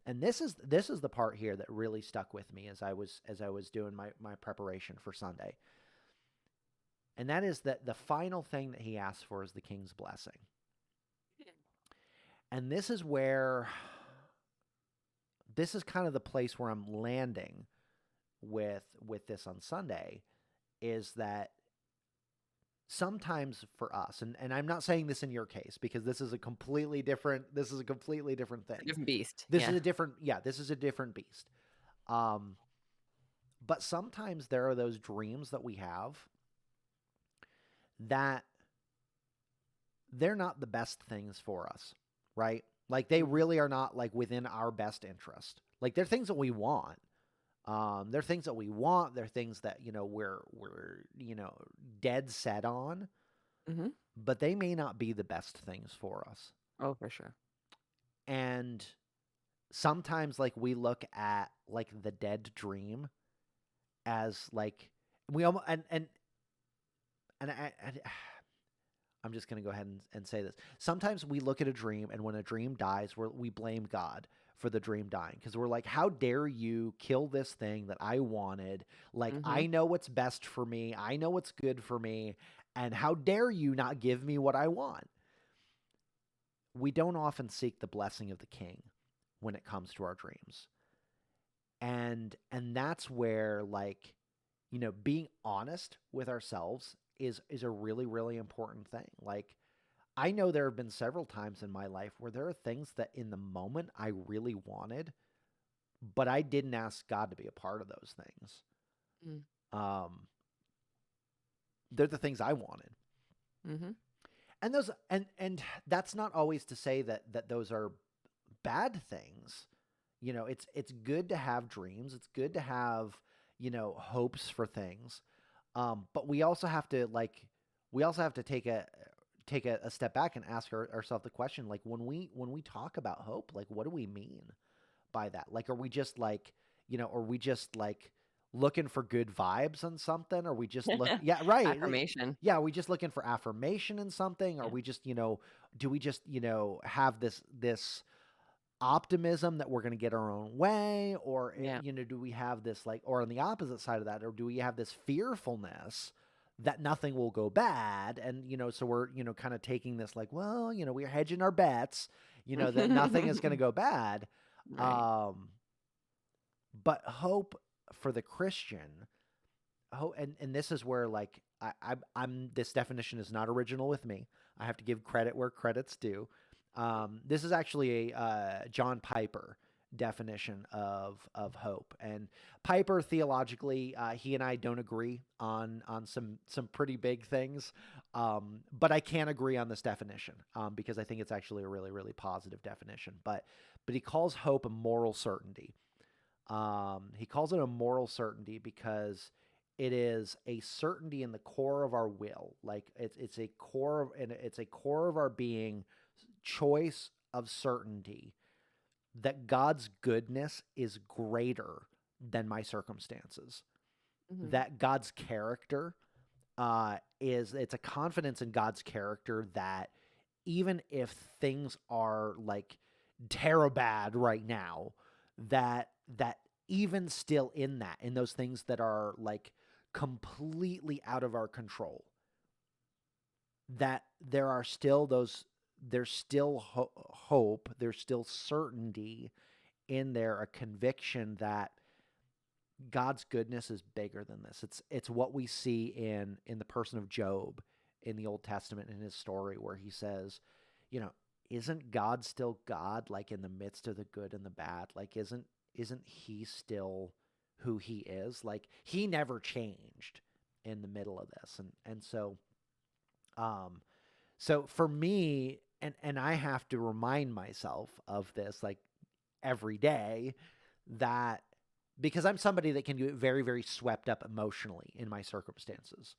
Speaker 1: And this is the part here that really stuck with me as I was doing my preparation for Sunday. And that is that the final thing that he asks for is the king's blessing. And this is kind of the place where I'm landing with this on Sunday, is that sometimes for us, and I'm not saying this in your case because this is a completely different
Speaker 2: It's a
Speaker 1: thing.
Speaker 2: different beast.
Speaker 1: This is
Speaker 2: Yeah.
Speaker 1: a different yeah, this is a different beast. Um, but sometimes there are those dreams that we have that they're not the best things for us, right? Like they
Speaker 2: Hmm.
Speaker 1: really are not like within our best interest. Like they're things that we want. They're things that we want. They're things that we're dead set on,
Speaker 2: Hmm.
Speaker 1: but they may not be the best things for us.
Speaker 2: Oh, for sure.
Speaker 1: And sometimes like we look at like the dead dream as like we almost and I'm just going to go ahead and say this. Sometimes we look at a dream, and when a dream dies, we blame God for the dream dying because we're like, how dare you kill this thing that I wanted? Like,
Speaker 2: Hmm.
Speaker 1: I know what's best for me, I know what's good for me, and how dare you not give me what I want? We don't often seek the blessing of the king when it comes to our dreams. And that's where like being honest with ourselves is a really really important thing. Like I know there have been several times in my life where there are things that in the moment I really wanted, but I didn't ask God to be a part of those things. Um, they're the things I wanted,
Speaker 2: Mm-hmm.
Speaker 1: and those and that's not always to say that those are bad things. It's good to have dreams. It's good to have hopes for things, but we also have to take a step back and ask ourselves the question, like when we talk about hope, like what do we mean by that? Like are we just like are we just like looking for good vibes on something? Are we just look yeah, right,
Speaker 2: Affirmation.
Speaker 1: yeah, are we just looking for affirmation in something? Are
Speaker 2: Yeah.
Speaker 1: we just do we just have this optimism that we're going to get our own way, or
Speaker 2: Yeah.
Speaker 1: do we have this like, or on the opposite side of that, or do we have this fearfulness that nothing will go bad, and so we're kind of taking this like, well, we're hedging our bets, that nothing is going to go bad.
Speaker 2: Right.
Speaker 1: um but hope for the Christian, hope, and this is where like I'm this definition is not original with me. I have to give credit where credit's due. This is actually a John Piper definition of hope. And Piper theologically, he and I don't agree on some pretty big things, but I can agree on this definition because I think it's actually a really really positive definition. But he calls hope a moral certainty. He calls it a moral certainty because it is a certainty in the core of our will. Like it's a core of, and it's a core of our being, choice of certainty that God's goodness is greater than my circumstances.
Speaker 2: Hmm.
Speaker 1: That God's character it's a confidence in God's character that even if things are like terribad right now, that even still in those things that are like completely out of our control, that there are still those there's still hope, there's still certainty in there, a conviction that God's goodness is bigger than this. It's what we see in the person of Job in the Old Testament, in his story where he says, you know, isn't God still God, like in the midst of the good and the bad? Like isn't he still who he is? Like he never changed in the middle of this. Um so for me, and I have to remind myself of this like every day, that because I'm somebody that can get very, very swept up emotionally in my circumstances.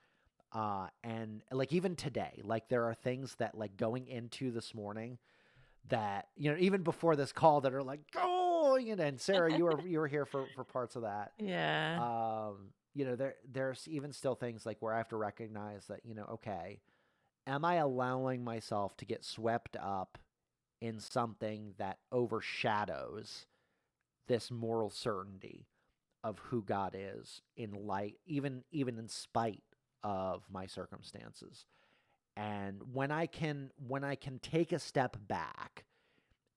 Speaker 1: And like even today, like there are things that like going into this morning that, even before this call that are like, oh, and Sarah, you were here for parts of that.
Speaker 2: Yeah.
Speaker 1: There's even still things like where I have to recognize that, okay, am I allowing myself to get swept up in something that overshadows this moral certainty of who God is in light, even in spite of my circumstances? And when I can take a step back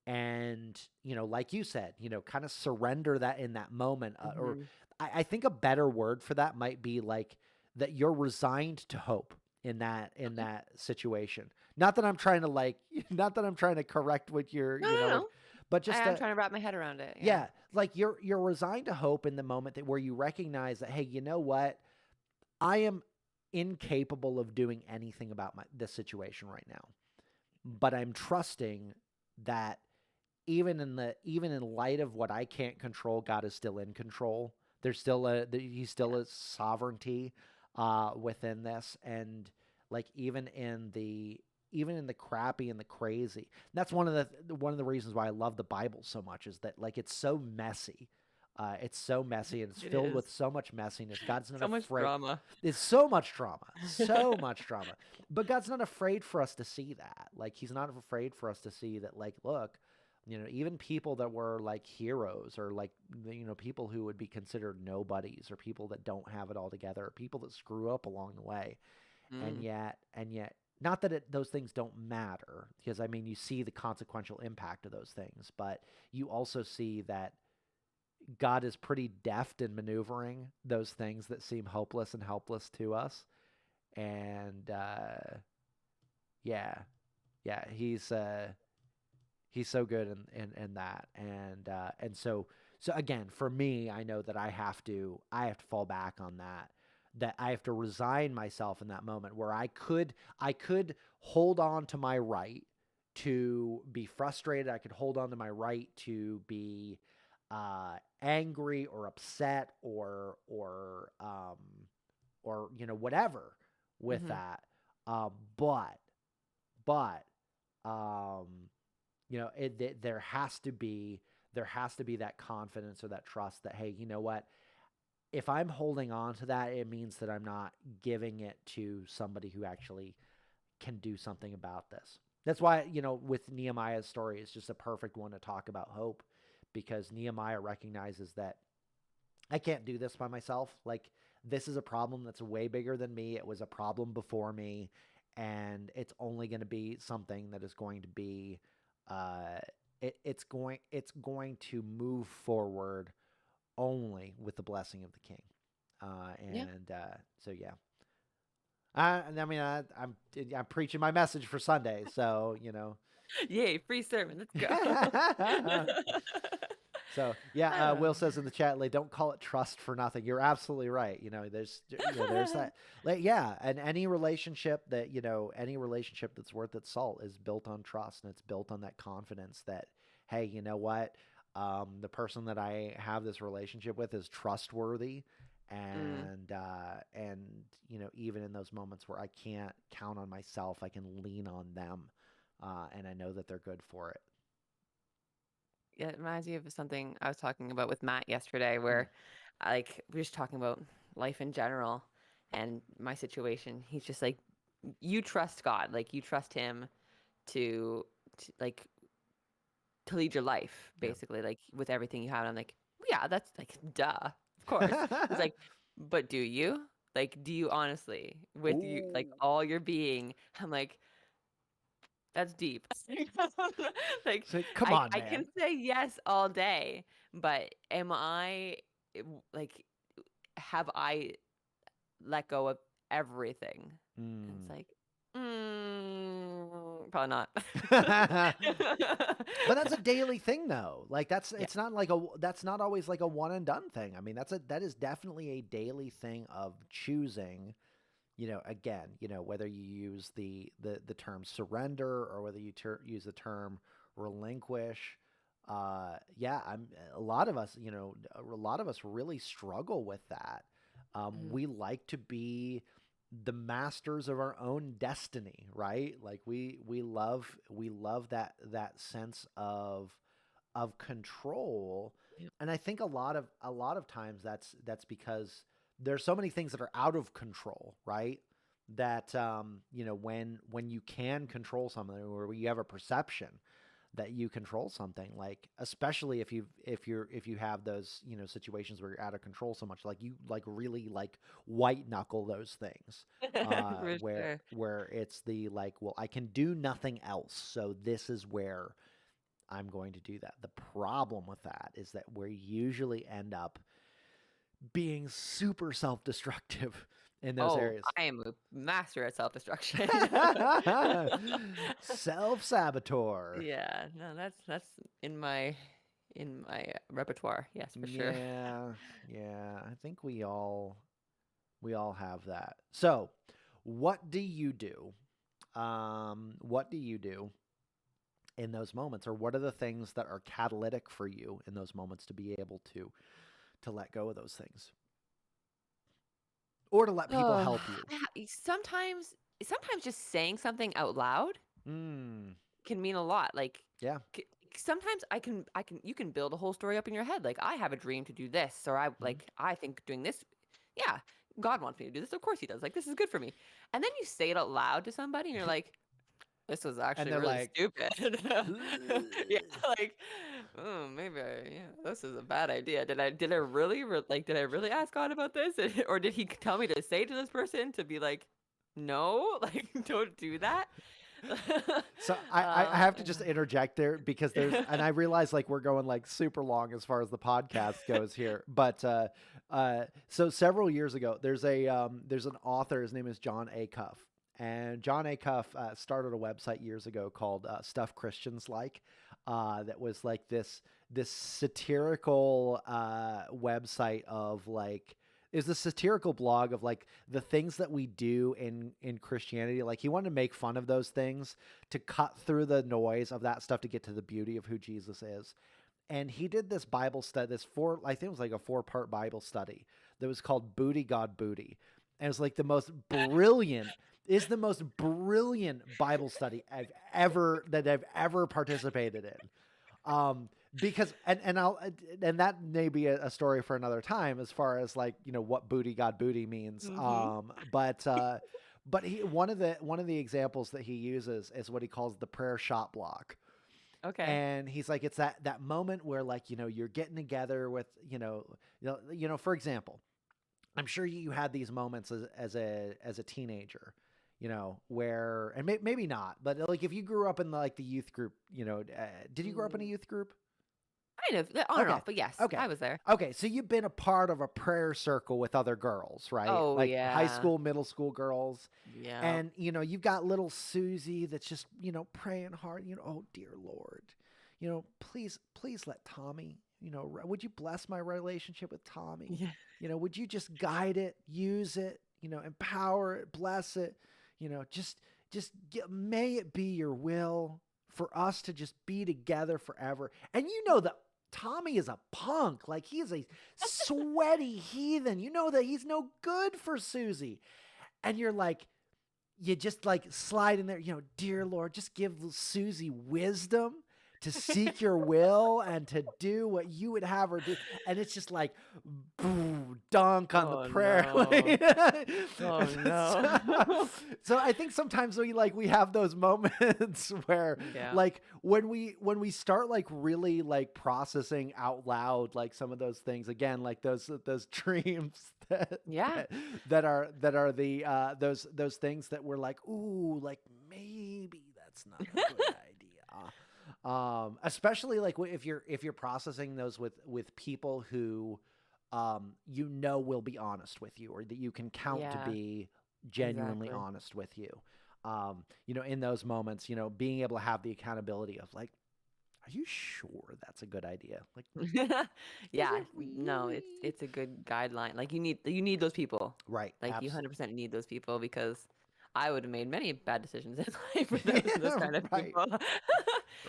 Speaker 1: and, like you said, kind of surrender that in that moment, or
Speaker 2: Hmm.
Speaker 1: I think a better word for that might be like that you're resigned to hope. in
Speaker 2: Okay.
Speaker 1: that situation. Not that I'm trying to like, not that I'm trying to correct what you're,
Speaker 2: No, no,
Speaker 1: what,
Speaker 2: no.
Speaker 1: but
Speaker 2: I
Speaker 1: just
Speaker 2: am trying to wrap my head around it. Yeah.
Speaker 1: yeah, like you're resigned to hope in the moment that where you recognize that, hey, you know what, I am incapable of doing anything about this situation right now, but I'm trusting that even in light of what I can't control, God is still in control. There's still he's still
Speaker 2: Yeah.
Speaker 1: a sovereignty within this, and like even in the crappy and the crazy. That's one of the reasons why I love the Bible so much, is that like it's so messy. It's so messy and it's
Speaker 2: It
Speaker 1: filled
Speaker 2: is.
Speaker 1: with so much messiness. God's not
Speaker 2: So much
Speaker 1: afraid.
Speaker 2: drama.
Speaker 1: It's so much drama. But God's not afraid for us to see that. Like he's not afraid for us to see that. Like, look, even people that were like heroes, or like people who would be considered nobodies, or people that don't have it all together, or people that screw up along the way,
Speaker 2: Mm.
Speaker 1: and yet, not that those things don't matter, because I mean you see the consequential impact of those things, but you also see that God is pretty deft in maneuvering those things that seem hopeless and helpless to us. And yeah, yeah, he's so good in that. And so again, for me, I know that I have to fall back on that. That I have to resign myself in that moment where I could hold on to my right to be frustrated. I could hold on to my right to be angry or upset or whatever with
Speaker 2: Mhm.
Speaker 1: that. Um, but but um, there has to be that confidence or that trust that, hey, you know what? If I'm holding on to that, it means that I'm not giving it to somebody who actually can do something about this. That's why, with Nehemiah's story, it's just a perfect one to talk about hope, because Nehemiah recognizes that I can't do this by myself. Like, this is a problem that's way bigger than me. It was a problem before me, and it's only going to be something that is going to be, uh, it's going to move forward only with the blessing of the King.
Speaker 2: Yeah.
Speaker 1: So yeah. I mean, I'm preaching my message for Sunday, so
Speaker 2: Yay, free sermon. Let's go.
Speaker 1: So yeah,
Speaker 2: Oh.
Speaker 1: Will says in the chat, like, don't call it trust for nothing. You're absolutely right. There's that. Like, yeah, and any relationship that's worth its salt is built on trust, and it's built on that confidence that, hey, you know what, the person that I have this relationship with is trustworthy,
Speaker 2: Mm.
Speaker 1: and even in those moments where I can't count on myself, I can lean on them, and I know that they're good for it.
Speaker 2: Yeah, it reminds me of something I was talking about with Matt yesterday,
Speaker 1: Mm.
Speaker 2: where we were just talking about life in general and my situation. He's just like, you trust God, like you trust Him to, like to lead your life,
Speaker 1: Yeah.
Speaker 2: basically, like with everything you have. And I'm like, yeah, that's like, duh, of course. He's like, but do you? Like, do you honestly, with you, like
Speaker 1: Ooh.
Speaker 2: all your being? I'm like, that's deep. Like,
Speaker 1: Say, come on,
Speaker 2: I
Speaker 1: man.
Speaker 2: can say yes all day, but am I like, have I let go of everything? And it's
Speaker 1: Mm.
Speaker 2: like, probably not.
Speaker 1: But that's a daily thing, though. Like,
Speaker 2: Yeah.
Speaker 1: that's not always like a one and done thing. I mean, that is definitely a daily thing of choosing. Again, whether you use the term surrender, or whether you use the term relinquish. Yeah, a lot of us, a lot of us really struggle with that.
Speaker 2: Mhm.
Speaker 1: We like to be the masters of our own destiny, right? Like we love that sense of control.
Speaker 2: Yep.
Speaker 1: And I think a lot of times that's because there's so many things that are out of control, right? That when you can control something, or you have a perception that you control something, like, especially if you have those situations where you're out of control so much, like you like really like white knuckle those things,
Speaker 2: For
Speaker 1: where
Speaker 2: sure.
Speaker 1: it's the like, well, I can do nothing else, so this is where I'm going to do that. The problem with that is that we usually end up being super self-destructive in those
Speaker 2: Oh,
Speaker 1: areas.
Speaker 2: I am a master at self-destruction.
Speaker 1: Self-saboteur.
Speaker 2: Yeah, no, that's in my repertoire. Yes, for sure.
Speaker 1: Yeah, yeah. I think we all have that. So, what do you do? What do you do in those moments, or what are the things that are catalytic for you in those moments to be able to let go of those things, or to let people
Speaker 2: Oh,
Speaker 1: help you?
Speaker 2: sometimes just saying something out loud
Speaker 1: Mm,
Speaker 2: can mean a lot. Like
Speaker 1: yeah.
Speaker 2: c- sometimes I can you can build a whole story up in your head. Like I have a dream to do this, or
Speaker 1: Mhm.
Speaker 2: I think doing this, yeah, God wants me to do this. Of course he does. Like this is good for me. And then you say it out loud to somebody and you're like, this was
Speaker 1: And
Speaker 2: actually
Speaker 1: they're
Speaker 2: really
Speaker 1: like,
Speaker 2: stupid.
Speaker 1: "Ugh."
Speaker 2: Yeah, like, oh, maybe yeah, this is a bad idea. Did I really did I really ask God about this? Or did he tell me to say to this person to be like, no, like don't do that?
Speaker 1: So I
Speaker 2: uh,
Speaker 1: have to just interject there because there's, and I realize like we're going like super long as far as the podcast goes here, but so several years ago there's an author, his name is John Acuff, and John Acuff started a website years ago called Stuff Christians Like, that was like this satirical website of like, is the satirical blog of like the things that we do in Christianity. Like he wanted to make fun of those things to cut through the noise of that stuff to get to the beauty of who Jesus is. And he did this Bible study, I think it was like a 4-part Bible study that was called Booty God Booty. And it was like the most brilliant Bible study I've ever participated in. Because and that may be a story for another time as far as like, you know, what Booty God Booty means.
Speaker 2: hmm
Speaker 1: But he, one of the examples that he uses is what he calls the prayer shot block.
Speaker 2: Okay.
Speaker 1: And he's like, it's that moment where like, you know, you're getting together with, for example, I'm sure you had these moments as a teenager, you know, where, and maybe not, but like if you grew up in like the youth group, did you grow up in a
Speaker 2: Mm,
Speaker 1: youth group?
Speaker 2: kind of on and
Speaker 1: Okay.
Speaker 2: off, but yes,
Speaker 1: Okay.
Speaker 2: I was there.
Speaker 1: Okay. So you've been a part of a prayer circle with other girls, right?
Speaker 2: Oh
Speaker 1: Like high
Speaker 2: yeah,
Speaker 1: school, middle school girls.
Speaker 2: yeah.
Speaker 1: And, you know, you've got little Susie that's just, you know, praying hard, you know, oh, dear Lord, you know, please let Tommy, you know, would you bless my relationship with Tommy?
Speaker 2: Yeah.
Speaker 1: You know, would you just guide it, use it, you know, empower it, bless it, you know, may it be your will for us to just be together forever. And you know that Tommy is a punk. Like he is a sweaty heathen. You know that he's no good for Susie. And you're like, you just like slide in there, you know, dear Lord, just give Susie wisdom to seek your will and to do what you would have her do. And it's just like, boom, dunk on the
Speaker 2: Oh
Speaker 1: prayer.
Speaker 2: no. Oh no.
Speaker 1: So I think sometimes we have those moments where
Speaker 2: Yeah.
Speaker 1: like when we start like really like processing out loud like some of those things again, like those dreams that
Speaker 2: Yeah.
Speaker 1: that, that are the those things that we're like, ooh, like maybe that's not a good idea. Especially like if you're processing those with people who you know will be honest with you, or that you can count to
Speaker 2: Yeah.
Speaker 1: be genuinely
Speaker 2: Exactly.
Speaker 1: honest with you. You know, in those moments, you know, being able to have the accountability of like, are you sure that's a good idea? Like, is
Speaker 2: Yeah.
Speaker 1: it
Speaker 2: No,
Speaker 1: really?
Speaker 2: it's a good guideline. Like you need those people.
Speaker 1: Right.
Speaker 2: Like you
Speaker 1: Absolutely.
Speaker 2: 100% need those people because I would have made many bad decisions in life with those
Speaker 1: Yeah,
Speaker 2: kind of
Speaker 1: right.
Speaker 2: people.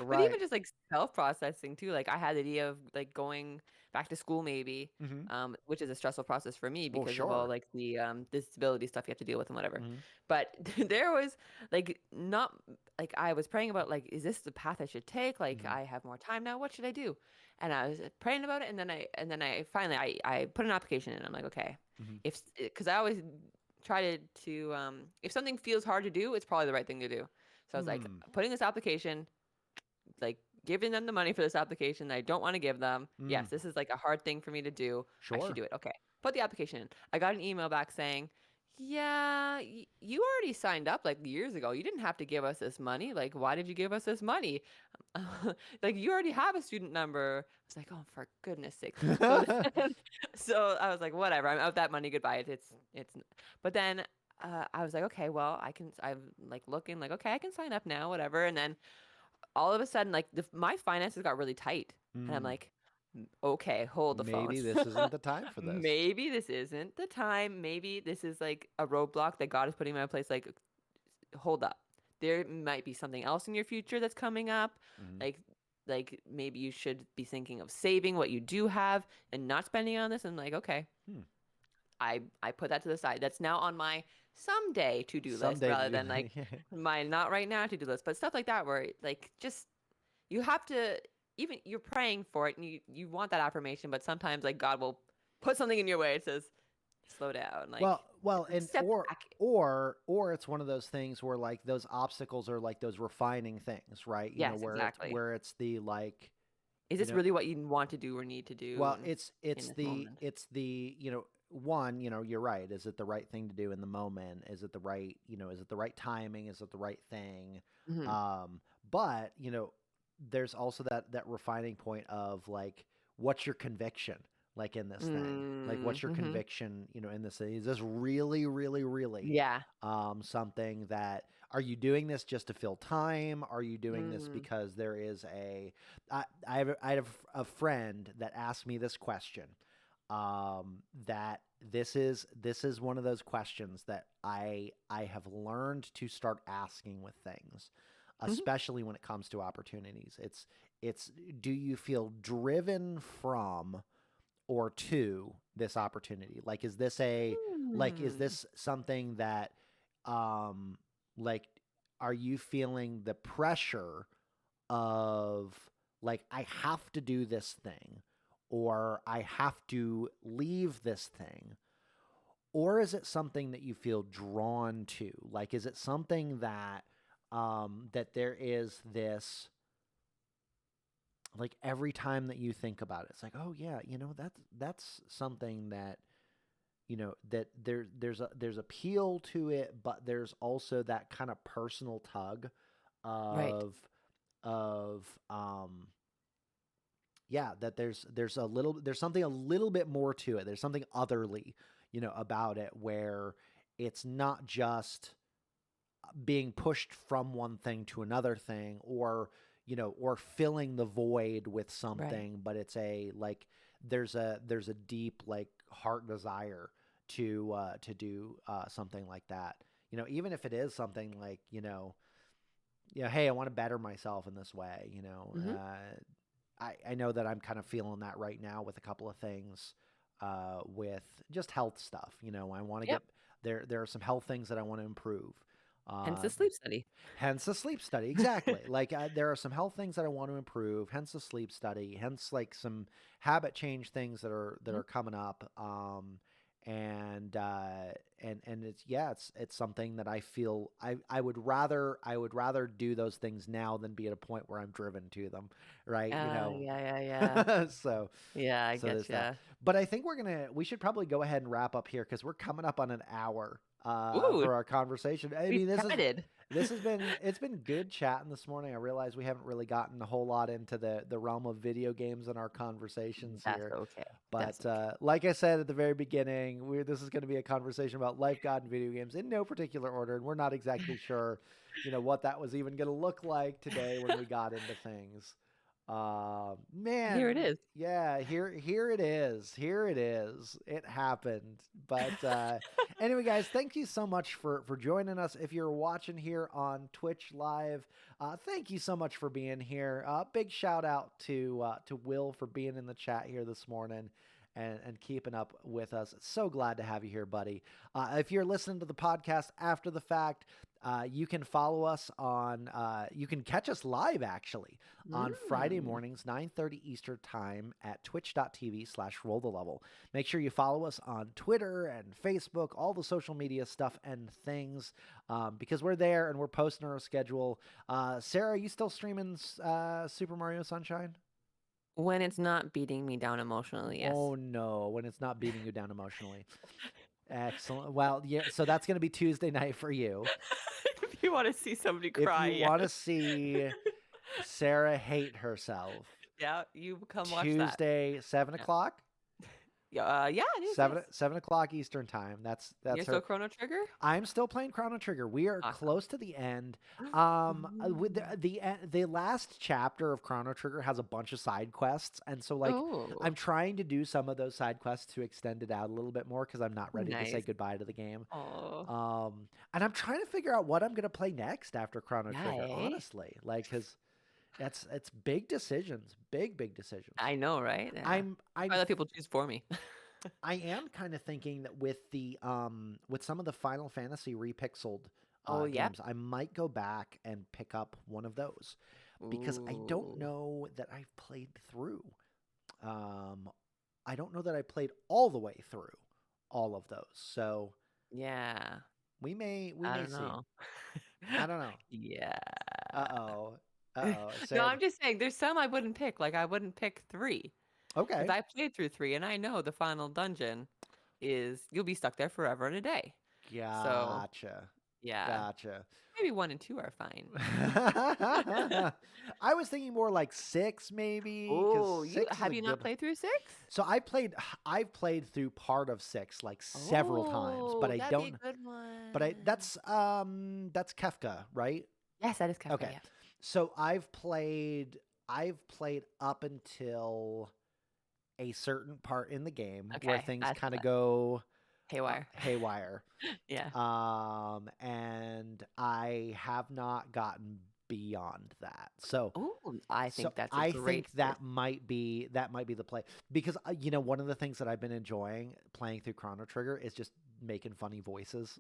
Speaker 2: But
Speaker 1: Right.
Speaker 2: even just like self-processing too. Like I had the idea of like going back to school maybe,
Speaker 1: Hmm.
Speaker 2: which is a stressful process for me
Speaker 1: Well,
Speaker 2: because of all
Speaker 1: sure.
Speaker 2: like the disability stuff you have to deal with and whatever.
Speaker 1: Hmm.
Speaker 2: But there was like not like I was praying about like is this the path I should take? Like
Speaker 1: Hmm.
Speaker 2: I have more time now. What should I do? And I was praying about it, and then I finally I put an application in. I'm like, okay,
Speaker 1: Hmm.
Speaker 2: if because I always try to if something feels hard to do, it's probably the right thing to do. So I was like
Speaker 1: Hmm.
Speaker 2: putting this application, like giving them the money for this application that I don't want to give them.
Speaker 1: Mm.
Speaker 2: Yes, this is like a hard thing for me to do. I should
Speaker 1: Sure.
Speaker 2: do it. Okay. Put the application in. I got an email back saying, yeah, you already signed up like years ago. You didn't have to give us this money. Like, why did you give us this money? Like, you already have a student number. I was like, oh, for goodness sakes. So then, so I was like, whatever. I'm out that money. Goodbye. It's. But then I was like, okay, well, I can. I'm like looking like, okay, I can sign up now, whatever. And then all of a sudden, like my finances got really tight, and I'm
Speaker 1: Mm,
Speaker 2: like, okay, hold the phone.
Speaker 1: maybe this isn't the time for this.
Speaker 2: Maybe this isn't the time. Maybe this is like a roadblock that God is putting in my place. Like, hold up. There might be something else in your future that's coming up.
Speaker 1: Mhm.
Speaker 2: Like, like maybe you should be thinking of saving what you do have and not spending on this. And like, okay,
Speaker 1: Hmm.
Speaker 2: I put that to the side. That's now on my someday to-do list
Speaker 1: Someday to
Speaker 2: rather
Speaker 1: do
Speaker 2: than like
Speaker 1: that.
Speaker 2: my not right now to-do list. But stuff like that where like just you have to, even you're praying for it and you want that affirmation, but sometimes like God will put something in your way. It says, slow down, like
Speaker 1: Well, and
Speaker 2: step back.
Speaker 1: or it's one of those things where like those obstacles are like those refining things, right? You know,
Speaker 2: Yes, exactly.
Speaker 1: where it's the like,
Speaker 2: Is
Speaker 1: you
Speaker 2: this
Speaker 1: know,
Speaker 2: really what you want to do or need to do
Speaker 1: well,
Speaker 2: in this moment?
Speaker 1: it's the, you know, one, you know, you're right. Is it the right thing to do in the moment? Is it the right, you know, is it the right timing? Is it the right thing?
Speaker 2: Hmm.
Speaker 1: Um, but, you know, there's also that refining point of like, what's your conviction like in this thing? Like, what's your
Speaker 2: Mm-hmm.
Speaker 1: conviction, you know, in this thing? Is this really, really, really
Speaker 2: Yeah.
Speaker 1: something that, are you doing this just to fill time? Are you doing this
Speaker 2: Mm.
Speaker 1: because there is I have a friend that asked me this question. That this is one of those questions that I have learned to start asking with things,
Speaker 2: Mhm.
Speaker 1: especially when it comes to opportunities. It's do you feel driven from or to this opportunity? Like, is this a is
Speaker 2: Mm.
Speaker 1: this something that um like, are you feeling the pressure of like, I have to do this thing, or I have to leave this thing? Or is it something that you feel drawn to? Like, is it something that that there is this, like, every time that you think about it, it's like, oh yeah, you know, that's something that, you know, that there's appeal to it, but there's also that kind of personal tug
Speaker 2: Right.
Speaker 1: of of yeah, that there's something a little bit more to it. There's something otherly, you know, about it, where it's not just being pushed from one thing to another thing, or, you know, or filling the void with
Speaker 2: Right.
Speaker 1: something, but it's a like, there's a deep like heart desire to do something like that. You know, even if it is something like, you know, yeah, hey, I want to better myself in this way, you know.
Speaker 2: Hmm.
Speaker 1: I know that I'm kind of feeling that right now with a couple of things, with just health stuff. You know, I want to
Speaker 2: Yep.
Speaker 1: get there are some health things that I want to improve.
Speaker 2: Hence
Speaker 1: Uh,
Speaker 2: the sleep study.
Speaker 1: Hence the sleep study. Exactly. Like, there are some health things that I want to improve. Hence the sleep study. Hence like some habit change things that
Speaker 2: Mhm.
Speaker 1: are coming up. And and it's, yeah, it's something that I feel I would rather do those things now than be at a point where I'm driven to them. Right. You know.
Speaker 2: Yeah, yeah, yeah.
Speaker 1: So
Speaker 2: Yeah, I
Speaker 1: so
Speaker 2: get
Speaker 1: there's that.
Speaker 2: ya.
Speaker 1: But I think we should probably go ahead and wrap up here because we're coming up on an hour
Speaker 2: Ooh,
Speaker 1: for our conversation. I
Speaker 2: we've
Speaker 1: mean,
Speaker 2: chatted.
Speaker 1: this has been it's been good chatting this morning. I realize we haven't really gotten a whole lot into the realm of video games in our conversations
Speaker 2: That's
Speaker 1: here.
Speaker 2: okay. That's
Speaker 1: But
Speaker 2: okay.
Speaker 1: like I said at the very beginning, this is going to be a conversation about life, God, and video games in no particular order, and we're not exactly sure, you know, what that was even going to look like today when we got into things. Man,
Speaker 2: Here it is.
Speaker 1: yeah, here it is. Here it is. It happened. But anyway, guys, thank you so much for joining us. If you're watching here on Twitch Live, thank you so much for being here. Big shout out to Will for being in the chat here this morning. And keeping up with us. So glad to have you here, buddy. If you're listening to the podcast after the fact, you can follow us on, you can catch us live actually on Friday
Speaker 2: Mm.
Speaker 1: mornings, 9:30 Eastern time at twitch.tv/roll the level. Make sure you follow us on Twitter and Facebook, all the social media stuff and things, because we're there and we're posting our schedule. Sarah, are you still streaming Super Mario Sunshine?
Speaker 2: When it's not beating me down emotionally, yes.
Speaker 1: Oh no, when it's not beating you down emotionally. Excellent. Well, yeah, so that's going to be Tuesday night for you.
Speaker 2: If you want to see somebody
Speaker 1: If
Speaker 2: cry,
Speaker 1: you want to see Sarah hate herself,
Speaker 2: yeah, you come watch that.
Speaker 1: Tuesday, 7
Speaker 2: Yeah.
Speaker 1: o'clock,
Speaker 2: Yeah, it is.
Speaker 1: 7 o'clock Eastern time. That's
Speaker 2: You're
Speaker 1: her.
Speaker 2: still Chrono Trigger?
Speaker 1: I'm still playing Chrono Trigger. We are
Speaker 2: Awesome.
Speaker 1: close to the end. With
Speaker 2: Ooh.
Speaker 1: the last chapter of Chrono Trigger has a bunch of side quests, and so like
Speaker 2: Oh,
Speaker 1: I'm trying to do some of those side quests to extend it out a little bit more because I'm not ready to say
Speaker 2: nice.
Speaker 1: goodbye to the game.
Speaker 2: Oh,
Speaker 1: And I'm trying to figure out what I'm gonna play next after Chrono
Speaker 2: yeah,
Speaker 1: Trigger.
Speaker 2: eh?
Speaker 1: Honestly, like because it's big decisions, big decisions.
Speaker 2: I know, right? Yeah. I
Speaker 1: I'm
Speaker 2: let people choose for me.
Speaker 1: I am kind of thinking that with some of the Final Fantasy repixeled
Speaker 2: Oh, yep.
Speaker 1: games, I might go back and pick up one of those because I don't
Speaker 2: Ooh.
Speaker 1: know that I've played through. I don't know that I played all the way through all of those. So
Speaker 2: Yeah.
Speaker 1: we may
Speaker 2: I
Speaker 1: see.
Speaker 2: don't know.
Speaker 1: I don't know.
Speaker 2: Yeah.
Speaker 1: Uh-oh.
Speaker 2: No,
Speaker 1: Sarah.
Speaker 2: I'm just saying there's some I wouldn't pick. Like I wouldn't pick 3 because
Speaker 1: Okay.
Speaker 2: I played through 3 and I know the final dungeon is you'll be stuck there forever and a day. So,
Speaker 1: Gotcha.
Speaker 2: yeah.
Speaker 1: Gotcha.
Speaker 2: Maybe 1 and 2 are fine.
Speaker 1: I was thinking more like 6 maybe
Speaker 2: Oh,
Speaker 1: because 6 is
Speaker 2: have
Speaker 1: a
Speaker 2: you not
Speaker 1: good.
Speaker 2: played through 6?
Speaker 1: So I've played through part of 6 like several times, but
Speaker 2: Oh,
Speaker 1: I
Speaker 2: that'd be a
Speaker 1: don't.
Speaker 2: good
Speaker 1: But
Speaker 2: one.
Speaker 1: that's Kefka, right?
Speaker 2: Yes, that is Kefka,
Speaker 1: Okay.
Speaker 2: yeah.
Speaker 1: So I've played up until a certain part in the game where
Speaker 2: Okay,
Speaker 1: things
Speaker 2: that's
Speaker 1: kind of
Speaker 2: the
Speaker 1: go
Speaker 2: haywire.
Speaker 1: haywire.
Speaker 2: Yeah.
Speaker 1: And I have not gotten beyond that. So
Speaker 2: Oh, I think that's a
Speaker 1: I
Speaker 2: great
Speaker 1: think
Speaker 2: first.
Speaker 1: that might be the play because one of the things that I've been enjoying playing through Chrono Trigger is just making funny voices.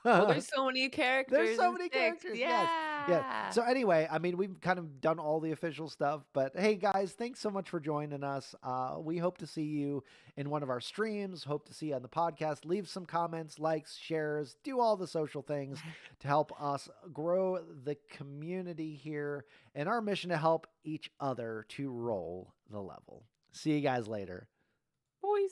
Speaker 2: Well, there's so many
Speaker 1: There's
Speaker 2: characters
Speaker 1: so
Speaker 2: in
Speaker 1: many
Speaker 2: 6.
Speaker 1: characters. Yes. Yeah.
Speaker 2: Yeah.
Speaker 1: So anyway, I mean, we've kind of done all the official stuff, but hey guys, thanks so much for joining us. We hope to see you in one of our streams. Hope to see you on the podcast. Leave some comments, likes, shares, do all the social things to help us grow the community here and our mission to help each other to roll the level. See you guys later.
Speaker 2: Boys.